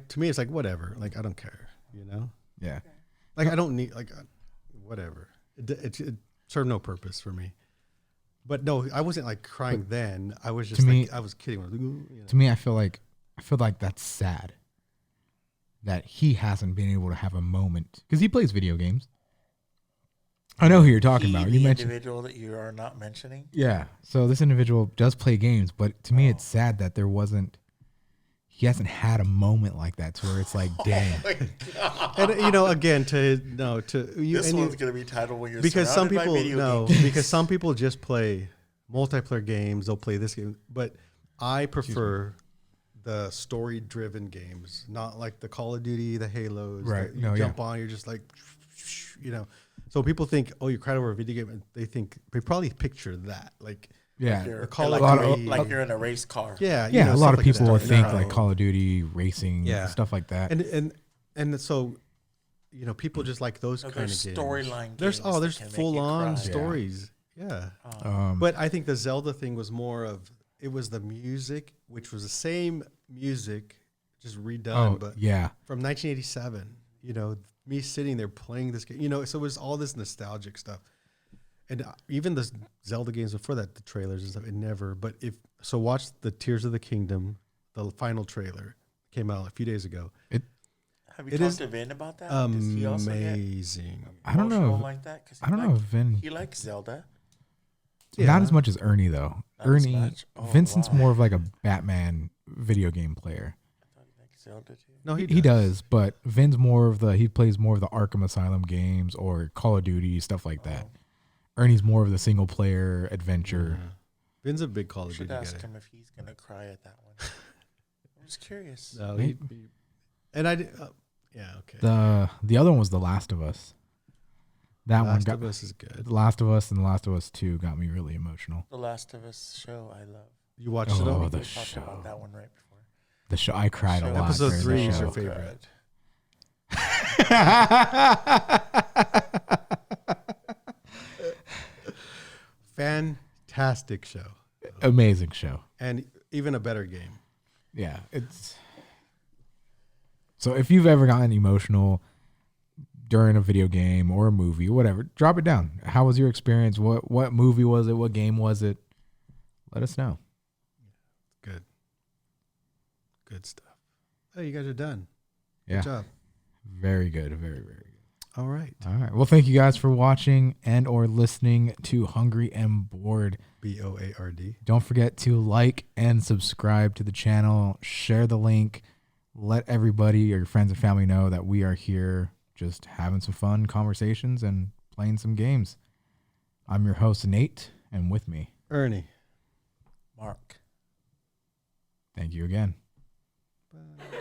to me, it's like whatever. Like I don't care. You know. Yeah. Like I don't need like whatever. It served no purpose for me. But no, I wasn't like crying then. I was just like I was kidding. You know? To me, I feel like that's sad. That he hasn't been able to have a moment because he plays video games. I know who you're talking about. You mentioned individual that you are not mentioning. Yeah. So this individual does play games, but to me, it's sad that he hasn't had a moment like that to where it's like, damn. And you know, again, this one's gonna be titled when you're because some surrounded people by video games. because some people just play multiplayer games. They'll play this game, but I prefer the story-driven games, not like the Call of Duty, the Halos. Right. You jump on, you're just like, you know. So people think, oh, you cried over a video game, and they probably picture that, like, yeah, like you're in a race car. Yeah, yeah. A lot of people would think No. like Call of Duty, racing, stuff like that. And so, you know, people just like those kind of games. Storyline. There's full on stories. Yeah. But I think the Zelda thing was more of, it was the music, which was the same music, just redone, but from 1987. You know, me sitting there playing this game. You know, so it was all this nostalgic stuff. And even the Zelda games before that, the trailers and stuff, it never. But watch the Tears of the Kingdom, the final trailer came out a few days ago. Have you talked to Vin about that? Does he also amazing. I don't know. Like that? I don't know if Vin. He likes Zelda. Not as much as Ernie though. Ernie, Vincent's more of like a Batman video game player. I thought he liked Zelda too. No, he does, but Vin's he plays more of the Arkham Asylum games or Call of Duty, stuff like that. Ernie's more of the single player adventure. Yeah. Vin's a big Call of Duty guy. Should ask him if he's gonna cry at that one. I'm just curious. No, okay. The other one was The Last of Us. Last of Us is good. The Last of Us and The Last of Us 2 got me really emotional. The Last of Us show I love. You watched it all? The show. show. About that one right before. The show. I cried a lot. Episode 3 is show. your favorite. Fantastic show. Amazing show. And even a better game. Yeah. So if you've ever gotten emotional during a video game or a movie or whatever, drop it down. How was your experience? What movie was it? What game was it? Let us know. Good stuff. Oh, you guys are done. Yeah. Good job. Very good. Very, very good. All right. Well, thank you guys for watching and or listening to Hungry and Bored. BOARD. Don't forget to like and subscribe to the channel. Share the link. Let everybody or your friends and family know that we are here just having some fun conversations and playing some games. I'm your host, Nate, and with me, Ernie. Mark. Thank you again. Bye.